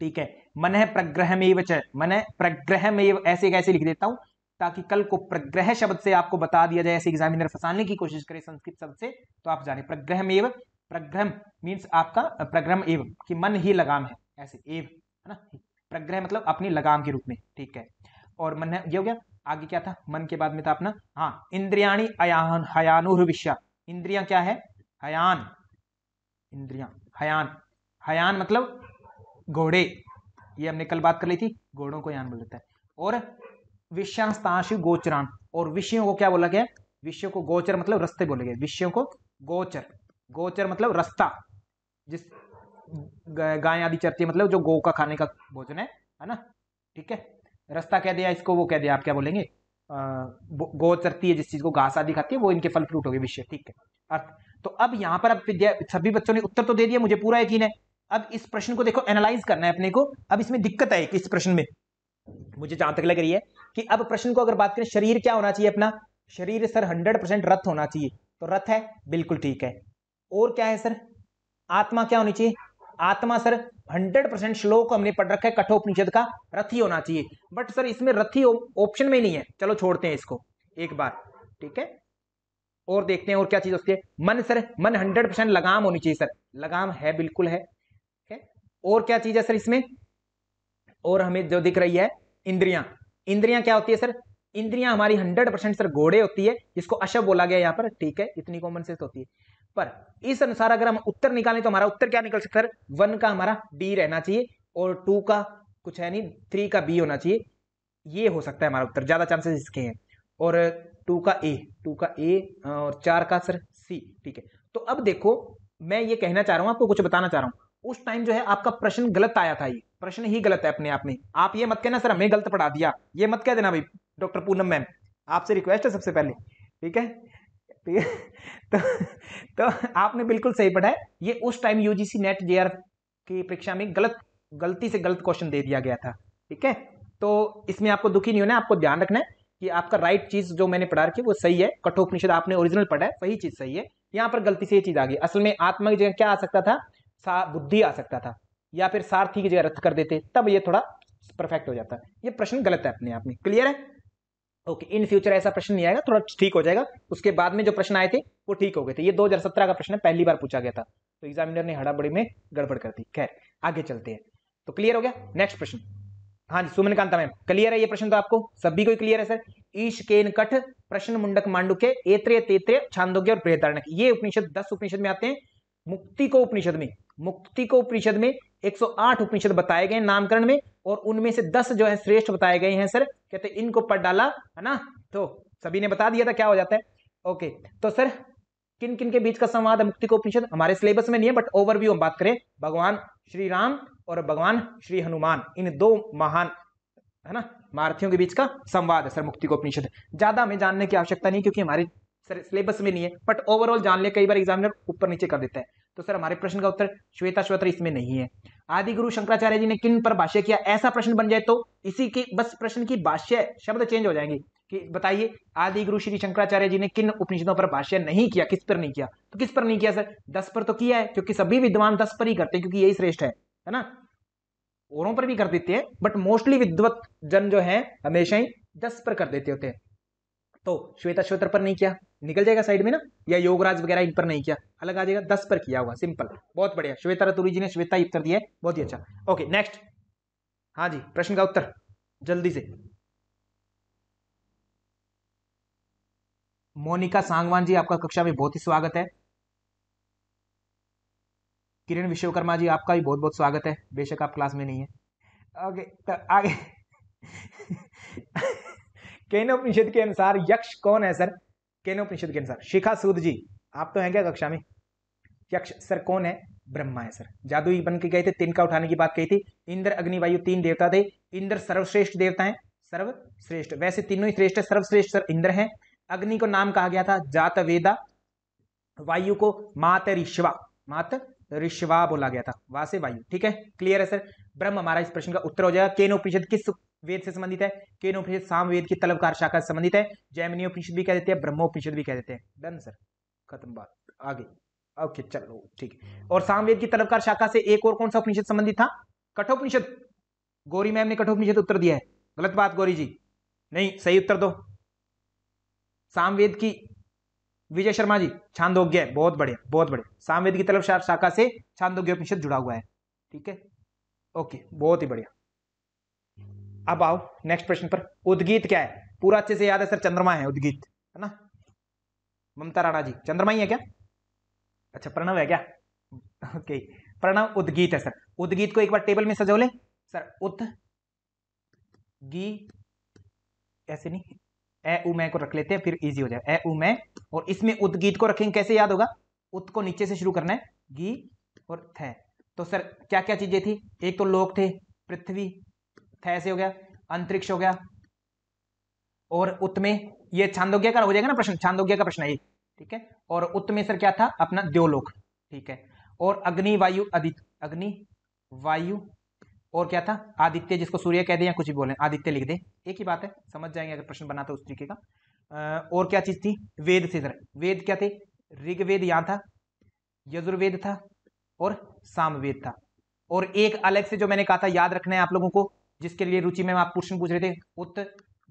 ठीक है, मन है प्रग्रहमेव च, मन है प्रग्रहमेव, ऐसे कैसे लिख देता हूं ताकि कल को प्रग्रह शब्द से आपको बता दिया जाए, ऐसे एग्जामिनर फंसाने की कोशिश करे संस्कृत शब्द से, तो आप जाने प्रग्रहमेव। प्रग्रह मीन्स आपका प्रग्रह एव कि मन ही लगाम है, ऐसे एव है ना, प्रग्रह मतलब अपनी लगाम के रूप में। ठीक है, और मन है ये हो गया। आगे क्या था? मन के बाद में था अपना, हाँ, इंद्रियाणी अयान हयानुर्विश्या, इंद्रियां क्या है? हयान, इंद्रियां हयान, हयान मतलब घोड़े, ये हमने कल बात कर ली थी, घोड़ों को यान बोल देता है। और विषयांस्ताशु गोचरान, और विषयों को क्या बोला गया? विषयों को गोचर मतलब रास्ते बोले गए, विषयों को गोचर, गोचर मतलब रास्ता, जिस गाय आदि चरती मतलब जो गौ का खाने का भोजन है ना। ठीक है, रास्ता कह दिया इसको, वो कह दिया आप क्या बोलेंगे? गौ चरती है जिस चीज को, घास आदि खाती है, वो इनके फल फ्रूट हो गए विषय। ठीक है, अर्थ। तो अब यहां पर अब सभी बच्चों ने उत्तर तो दे दिया, मुझे पूरा यकीन है। अब इस प्रश्न को देखो, एनालाइज करना है अपने को। अब इसमें दिक्कत है कि इस प्रश्न में मुझे जहां तक लग रही है कि अब प्रश्न को अगर बात करें, शरीर क्या होना चाहिए अपना? शरीर सर 100% रथ होना चाहिए, तो रथ है, बिल्कुल ठीक है। और क्या है सर? आत्मा क्या होनी चाहिए? आत्मा सर 100% श्लोक हमने पढ़ रखा है कठोपनिषद का, रथी होना चाहिए। बट सर इसमें रथी ऑप्शन में ही नहीं है, चलो छोड़ते हैं इसको एक बार। ठीक है, और देखते हैं और क्या चीज होती है। मन सर, मन 100% लगाम होनी चाहिए सर, लगाम है, बिल्कुल है। और क्या चीज है सर इसमें? और हमें जो दिख रही है इंद्रियां, इंद्रियां क्या होती है सर? इंद्रियां हमारी 100% सर घोड़े होती है, जिसको अशव बोला गया यहाँ पर। ठीक है, इतनी कॉमन सेंस होती है। पर इस अनुसार अगर हम उत्तर निकालें तो हमारा उत्तर क्या निकल सकता है? 1 का हमारा डी रहना चाहिए, और 2 का कुछ है नहीं, 3 का बी होना चाहिए। ये हो सकता है हमारा उत्तर, ज्यादा चांसेस इसके हैं। और 2 का ए, 2 का ए और 4 का सर सी। ठीक है, तो अब देखो मैं ये कहना चाह रहा हूं, आपको कुछ बताना चाह रहा हूं। उस टाइम जो है आपका प्रश्न गलत आया था, ये प्रश्न ही गलत है अपने आप में। आप ये मत कहना सर हमें गलत पढ़ा दिया, ये मत कह देना भाई डॉक्टर पूनम मैम, आपसे रिक्वेस्ट है सबसे पहले। ठीक है, ठीक है। तो आपने बिल्कुल सही पढ़ा है। ये उस टाइम यूजीसी नेट जेआर की परीक्षा में गलती से गलत क्वेश्चन दे दिया गया था। ठीक है, तो इसमें आपको दुखी नहीं होना है, आपको ध्यान रखना है कि आपका राइट चीज जो मैंने पढ़ा रखी है वो सही है। कठोपनिषद आपने ओरिजिनल पढ़ा है, वही चीज सही है। यहाँ पर गलती से ये चीज आ गई। असल में आत्मा की जगह क्या आ सकता था, बुद्धि आ सकता था, या फिर सारथी की जगह रथ कर देते, तब ये थोड़ा परफेक्ट हो जाता। ये प्रश्न गलत है अपने आप में। क्लियर है? ओके, इन फ्यूचर ऐसा प्रश्न नहीं आएगा, थोड़ा ठीक हो जाएगा। उसके बाद में जो प्रश्न आए थे वो ठीक हो गए थे। ये 2017 का प्रश्न पहली बार पूछा गया था, तो एग्जामिनर ने हड़ाबड़ी में गड़बड़ कर दी। खैर आगे चलते हैं। तो क्लियर हो गया, नेक्स्ट प्रश्न। हाँ जी सुमन कांता मैम, क्लियर है ये प्रश्न? तो आपको सभी को क्लियर है सर। ईश केन कठ प्रश्न मुंडक मांडुके एत्रेय तेत्रेय छांदोग्य और बृहदारण्यक, ये उपनिषद 10 उपनिषद में आते हैं। मुक्ति को उपनिषद में 108 उपनिषद बताए गए नामकरण में, और उनमें से 10 जो है श्रेष्ठ बताए गए हैं सर। कहते इनको पढ़ डाला है ना, तो सभी ने बता दिया था क्या हो जाता है। ओके, तो सर किन किन के बीच का संवाद है मुक्ति को उपनिषद? हमारे सिलेबस में नहीं है, बट ओवरव्यू हम बात करें, भगवान श्री राम और भगवान श्री हनुमान, इन दो महान है ना महारथियों के बीच का संवाद है सर मुक्ति को उपनिषद। ज्यादा हमें जानने की आवश्यकता नहीं, क्योंकि हमारे सर सिलेबस में नहीं है, बट ओवरऑल जान ले, कई बार एग्जामिनर ऊपर नीचे कर देता है। तो सर हमारे प्रश्न का उत्तर श्वेताश्वतर इसमें नहीं है। आदि गुरु शंकराचार्य जी ने किन पर भाष्य किया? ऐसा प्रश्न बन जाए तो इसी के बस प्रश्न की भाष्य शब्द चेंज हो जाएंगे कि बताइए आदि गुरु श्री शंकराचार्य जी ने किन उपनिषदों पर भाष्य नहीं किया, किस पर नहीं किया? तो किस पर नहीं किया सर? 10 पर तो किया है, क्योंकि सभी विद्वान 10 पर ही करते हैं, क्योंकि यही श्रेष्ठ है ना। औरों पर भी कर देते हैं, बट मोस्टली विद्वत जन जो है हमेशा ही 10 पर कर देते होते हैं। तो श्वेताश्वतर पर नहीं किया, निकल जाएगा साइड में ना, या योगराज वगैरह इन पर नहीं किया, अलग आ जाएगा। 10 पर किया हुआ, सिंपल, बहुत बढ़िया। श्वेता रतुरी जी ने श्वेता उत्तर दिया है, बहुत ही अच्छा। Okay next. हाँ जी, प्रश्न का उत्तर जल्दी से। मोनिका सांगवान जी, आपका कक्षा में बहुत ही स्वागत है। किरण विश्वकर्मा जी, आपका भी बहुत बहुत स्वागत है, बेशक आप क्लास में नहीं है। ओके, तो आगे। केनोपनिषद के अनुसार यक्ष कौन है सर? केनोपनिषद के अनुसार शिखा सूद जी, आप तो हैं क्या कक्षा में? यक्ष सर कौन है? ब्रह्मा है सर। जादुई बन के गए थे, तिनका उठाने की बात कही थी। इंद्र अग्नि वायु 3 देवता थे। इंद्र सर्वश्रेष्ठ देवता है, सर्वश्रेष्ठ, वैसे तीनों ही श्रेष्ठ है, सर्वश्रेष्ठ सर इंद्र है। अग्नि को नाम कहा गया था जात वेदा, वायु को मात ऋषवा बोला गया था, वहां से वायु। ठीक है, क्लियर है सर। ब्रह्म हमारा इस प्रश्न का उत्तर हो जाएगा। केनोपनिषद किस वेद से संबंधित है? केनोपनिषद सामवेद की तलवकार शाखा से संबंधित है। जैमिनीपनिषद भी कह देते हैं, ब्रह्मोपनिषद भी कह देते हैं। डन सर, खत्म बात, आगे। ओके चलो ठीक है। और सामवेद की तलवकार शाखा से एक और कौन सा उपनिषद संबंधित था? कठोपनिषद। गौरी मैम ने कठोपनिषद उत्तर दिया है, गलत बात गौरी जी, नहीं सही उत्तर दो। सामवेद की विजय शर्मा जी छांदोग्य, बहुत बढ़िया बहुत बढ़िया। सामवेद की तलवकार शाखा से छांदोग्य उपनिषद जुड़ा हुआ है। ठीक है, ओके बहुत ही बढ़िया। अब आओ नेक्स्ट प्रश्न पर। उद्गीत क्या है? पूरा अच्छे से याद है सर, चंद्रमा है उद्गीत, है ना। ममता राणा जी, चंद्रमा ही है क्या? अच्छा प्रणव है क्या? ओके, प्रणव उद्गीत है सर। उद्गीत को एक बार टेबल में सजो ले सर। उत गी, ऐसे नहीं, ए उ मैं को रख लेते हैं, फिर इजी हो जाए। ए उ मैं, और इसमें उद्गीत को रखेंगे, कैसे याद होगा? उत को नीचे से शुरू करना है, गी और थ। तो सर क्या क्या चीजें थी? एक तो लोक थे, पृथ्वी, थ से हो गया अंतरिक्ष हो गया, और उत में ये छांदोग्य का हो जाएगा ना प्रश्न, छांदोग्य का प्रश्न है ये। ठीक है, और उत में सर क्या था? अपना द्योलोक। ठीक है, और अग्नि वायु आदित्य, अग्नि वायु, और क्या था? आदित्य, जिसको सूर्य कह दे या कुछ भी बोले, आदित्य लिख दे, एक ही बात है, समझ जाएंगे अगर प्रश्न बनाते उस तरीके का। और क्या चीज थी? वेद से सर। वेद क्या थे? ऋग्वेद यहां था, यजुर्वेद था, और सामवेद था। और एक अलग से जो मैंने कहा था, याद रखना है आप लोगों को, जिसके लिए रुचि में आप प्रश्न पूछ रहे थे, उत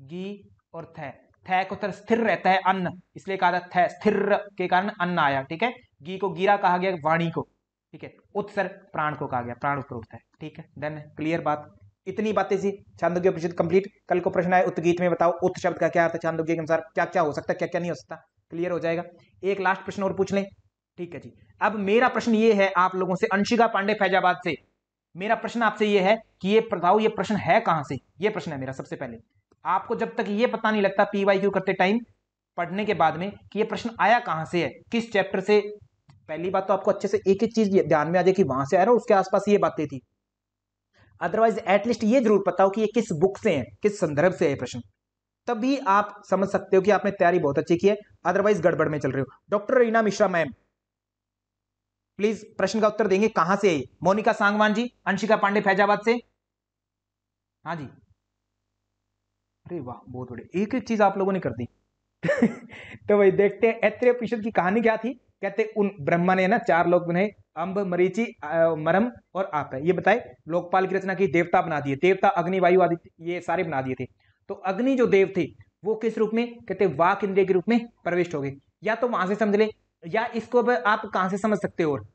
गी और थ। थ को स्थिर रहता है अन्न, इसलिए कहा था थ, स्थिर के कारण अन्न आया। ठीक है, गी को गिरा कहा गया, वाणी को। ठीक है, उत सर प्राण को कहा गया, प्राण ऊपर उठता है। ठीक है, डन, क्लियर बात। इतनी बातें सी छांदोग्य उपनिषद कंप्लीट। कल को प्रश्न आए उतगीत में बताओ उत शब्द का क्या अर्थ है, छांदोग्य के अनुसार क्या क्या हो सकता है, क्या क्या नहीं हो सकता, क्लियर हो जाएगा। एक लास्ट प्रश्न और पूछ लें। ठीक है जी, अब मेरा प्रश्न ये है आप लोगों से, अंशिका पांडे फैजाबाद से, मेरा प्रश्न आपसे ये है कि ये बताओ ये प्रश्न है कहां से? ये प्रश्न है मेरा सबसे पहले। आपको जब तक ये पता नहीं लगता पीवाईक्यू करते टाइम पढ़ने के बाद में कि ये प्रश्न आया कहां से है, किस चैप्टर से। पहली बात तो आपको अच्छे से एक एक चीज ध्यान में आ जाए कि वहां से आ रहा है, उसके आसपास ये बातें थी। अदरवाइज एटलीस्ट ये जरूर पता हो कि ये किस बुक से है, किस संदर्भ से है प्रश्न, तभी आप समझ सकते हो कि आपने तैयारी बहुत अच्छी की है। अदरवाइज गड़बड़ में चल रहे हो। Doctor Reena Mishra ma'am please प्रश्न का उत्तर देंगे कहां से है। मोनिका सांगवान जी, अंशिका पांडे फैजाबाद से। हाँ जी, अरे वाह बहुत बढ़िया, एक एक चीज आप लोगों ने कर दी। तो वही देखते हैं ऐत्रेय उपनिषद की कहानी क्या थी। कहते उन ब्रह्मा ने ना 4 लोग बनाए, अंब मरीचि मरम और आप है, ये बताए लोकपाल की रचना की, देवता बना दिए, देवता अग्नि वायु आदित्य ये सारे बना दिए थे। तो अग्नि जो देव थे वो किस रूप में, कहते वाक इंद्रिय के रूप में प्रविष्ट हो गए। या तो वहां से समझ ले, या इसको अब आप कहां से समझ सकते हो, और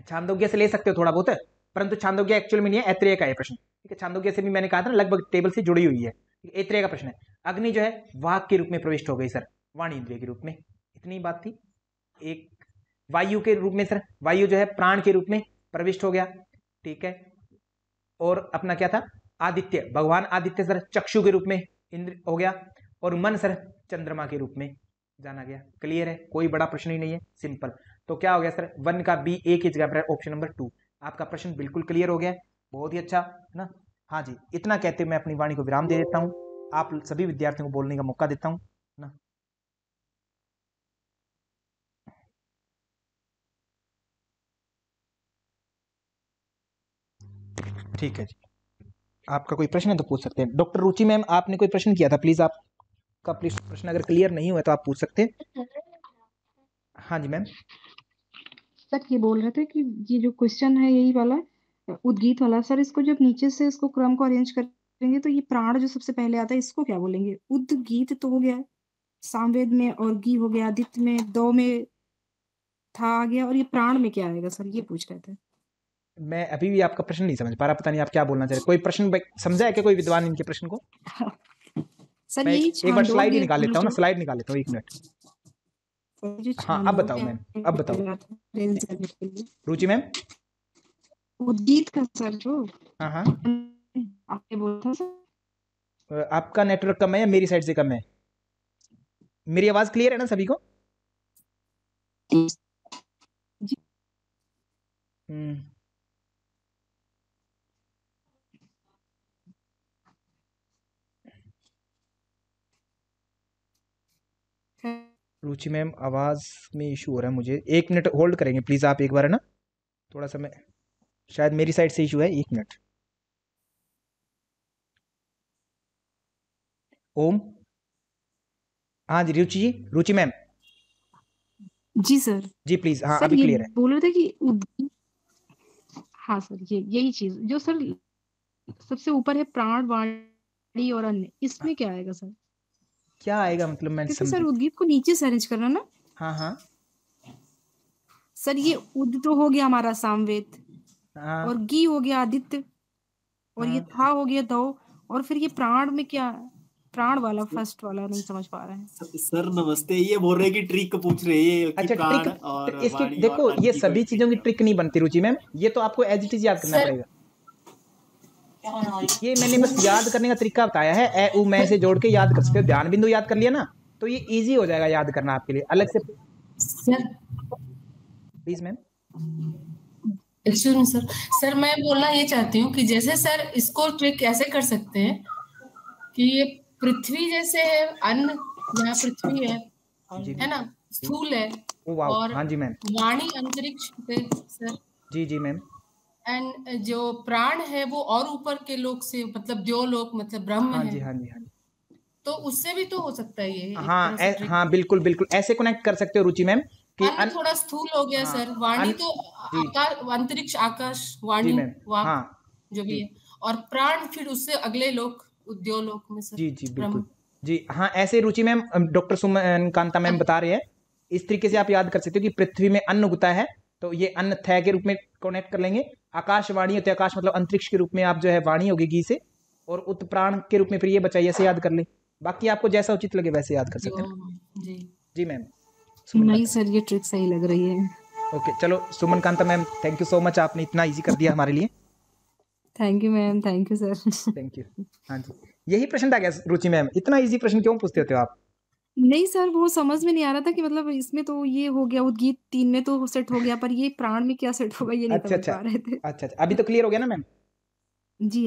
छांदोग्य से ले सकते हो थोड़ा बहुत है, परंतु छांदोग्य एक्चुअल में नहीं है, ऐत्रेय का है प्रश्न। ठीक है, छांदोग्य से भी मैंने कहा था लगभग टेबल से जुड़ी हुई है। ऐत्रेय का प्रश्न है। अग्नि जो है वाक के रूप में प्रविष्ट हो गई सर, वाणी इंद्रिय के रूप में, इतनी बात थी। एक वायु के रूप में सर, वायु जो है प्राण के रूप में प्रविष्ट हो गया। ठीक है, और अपना क्या था, आदित्य, भगवान आदित्य सर चक्षु के रूप में इंद्र हो गया, और मन सर चंद्रमा के रूप में जाना गया। क्लियर है, कोई बड़ा प्रश्न ही नहीं है, सिंपल। तो क्या हो गया सर, 1 का बी एक ही जगह पर, ऑप्शन नंबर 2। आपका प्रश्न बिल्कुल क्लियर हो गया, बहुत ही अच्छा है ना। हाँ जी, इतना कहते हुए मैं अपनी वाणी को विराम दे देता हूँ। आप सभी विद्यार्थियों को बोलने का मौका देता हूँ ना। ठीक है जी, आपका कोई प्रश्न है तो पूछ सकते हैं। डॉक्टर रुचि मैम आपने कोई प्रश्न किया था, प्लीज आपका प्लीज प्रश्न अगर क्लियर नहीं हुआ तो आप पूछ सकते हैं। हाँ जी मैम। सर ये बोल रहे थे कि ये जो क्वेश्चन है यही वाला उद्गीत वाला, सर इसको जब नीचे से इसको क्रम को अरेंज करेंगे तो ये प्राण जो सबसे पहले आता है इसको क्या बोलेंगे? उद्गीत तो हो गया सामवेद में, और गी हो गया आदित्य में, दो में था आ गया, और ये प्राण में क्या आएगा सर, ये पूछ रहे थे। मैं अभी भी आपका प्रश्न नहीं समझ पा रहा, पता नहीं आप क्या बोलना चाह रहे। कोई प्रश्न समझा है क्या कोई विद्वान इनके प्रश्न को? सर मैं यही एक बार स्लाइड ही छांदोग्य निकाल लेता हूँ ना, जो स्लाइड निकाल लेता हूँ, 1 मिनट। जो हाँ अब बताओ छांदोग्य मैम, अब बताओ अरेंज करने के लिए रुचि मैम। उद्गीत का सर जो हाँ हाँ, आपने बोला था सर। आपका नेटवर्क कम है या मेरी साइड से कम है? मेरी आवाज क्लियर है ना सभी को? जी हम्म, रुचि मैम आवाज में इशू हो रहा है मुझे, 1 मिनट होल्ड करेंगे प्लीज आप एक बार, है ना। थोड़ा सा मैं, शायद मेरी साइड से इशू है, 1 मिनट। ओम, हाँ जी रुचि जी, रुचि मैम। जी सर। जी प्लीज, हाँ सर अभी ये क्लियर है। बोल रहे थे कि हाँ सर, ये यही चीज जो सर सबसे ऊपर है प्राण वाणी और अन्य, इसमें क्या आएगा सर? क्या आएगा मतलब, मैं क्योंकि सर समझ। उद्गीत को नीचे से अरेंज करना ना। हाँ हाँ सर ये उद तो हो गया हमारा सामवेद, हाँ और गी हो गया आदित्य, और ये हाँ। था हो गया दो, और फिर ये प्राण में क्या, प्राण वाला फर्स्ट वाला नहीं समझ पा रहे हैं। सर नमस्ते, ये बोल रहे हैं कि ट्रिक पूछ रहे हैं कि अच्छा प्राण ट्रिक, और इसकी वाणी और देखो अन्न ये की कोई सभी चीजों की ट्रिक ट्रिक नहीं बनती रुचि मैम, ये तो आपको एज इट इज याद करना सर पड़ेगा। ये मैंने बस याद करने का तरीका बताया है, ए उ मैं से जोड़ के याद कर सकते हो, ध्यान बिंदु याद कर लिया ना, तो ये इजी हो जाएगा याद करना आपके लिए। अलग से sir please ma'am. Excuse me sir. Sir मैं बोलना ये चाहती हूँ कि जैसे सर इसको ट्रिक ऐसे कर सकते हैं कि ये पृथ्वी जैसे है, अन्न यहाँ पृथ्वी जी है ना, स्थूल है, ओ वाओ, और हाँ जी मैम। वाणी अंतरिक्ष पे सर, जी जी मैम। एंड जो प्राण है वो और ऊपर के लोक से, मतलब द्योलोक, मतलब ब्रह्म हाँ है, जी हाँ जी हाँ जी। तो उससे भी तो हो सकता है ये एक हाँ तरह से ट्रिक। हाँ बिल्कुल बिल्कुल, ऐसे कनेक्ट कर सकते हो रुचि मैम कि अन्न थोड़ा स्थूल हो गया हाँ सर, वाणी तो जी आकाश, अंतरिक्ष, आकाश, जी वाणी, मैम। वाक, हाँ जो भी जी है, और प्राण फिर उससे अगले लोक, उद्योलोक में सर, जी जी बिल्कुल। ब्रह्म। जी हाँ, ऐसे रुचि मैम डॉक्टर सुमन कांता मैम बता रहे हैं, इस तरीके से आप याद कर सकते हो कि पृथ्वी में अन्न उगता है, तो ये अन्न थ के रूप में कनेक्ट कर लेंगे। आकाशवाणी होती है, आकाश मतलब अंतरिक्ष के रूप में आप जो है वाणी होगी घी से, और उत्प्राण के रूप में फिर ये बचा, ऐसे याद कर ले। बाकी आपको जैसा उचित लगे वैसे याद कर सकते हैं। जी जी मैम। सुमन नहीं कांता सर ये ट्रिक सही लग रही है। ओके चलो, Suman Kanta ma'am thank you so much, आपने इतना इजी कर दिया हमारे लिए। Thank you ma'am, thank you sir. Thank you. हाँ जी, यही प्रश्न था क्या रुचि मैम, इतना इजी प्रश्न क्यों पूछते होते हो आप? नहीं सर, वो समझ में नहीं आ रहा था कि मतलब इसमें तो ये हो गया, उद्गीत 3 में तो सेट हो गया, पर ये प्राण में क्या सेट होगा ये नहीं अच्छा समझ अच्छा पा रहे थे। अच्छा अच्छा, अभी तो क्लियर हो गया ना मैम? जी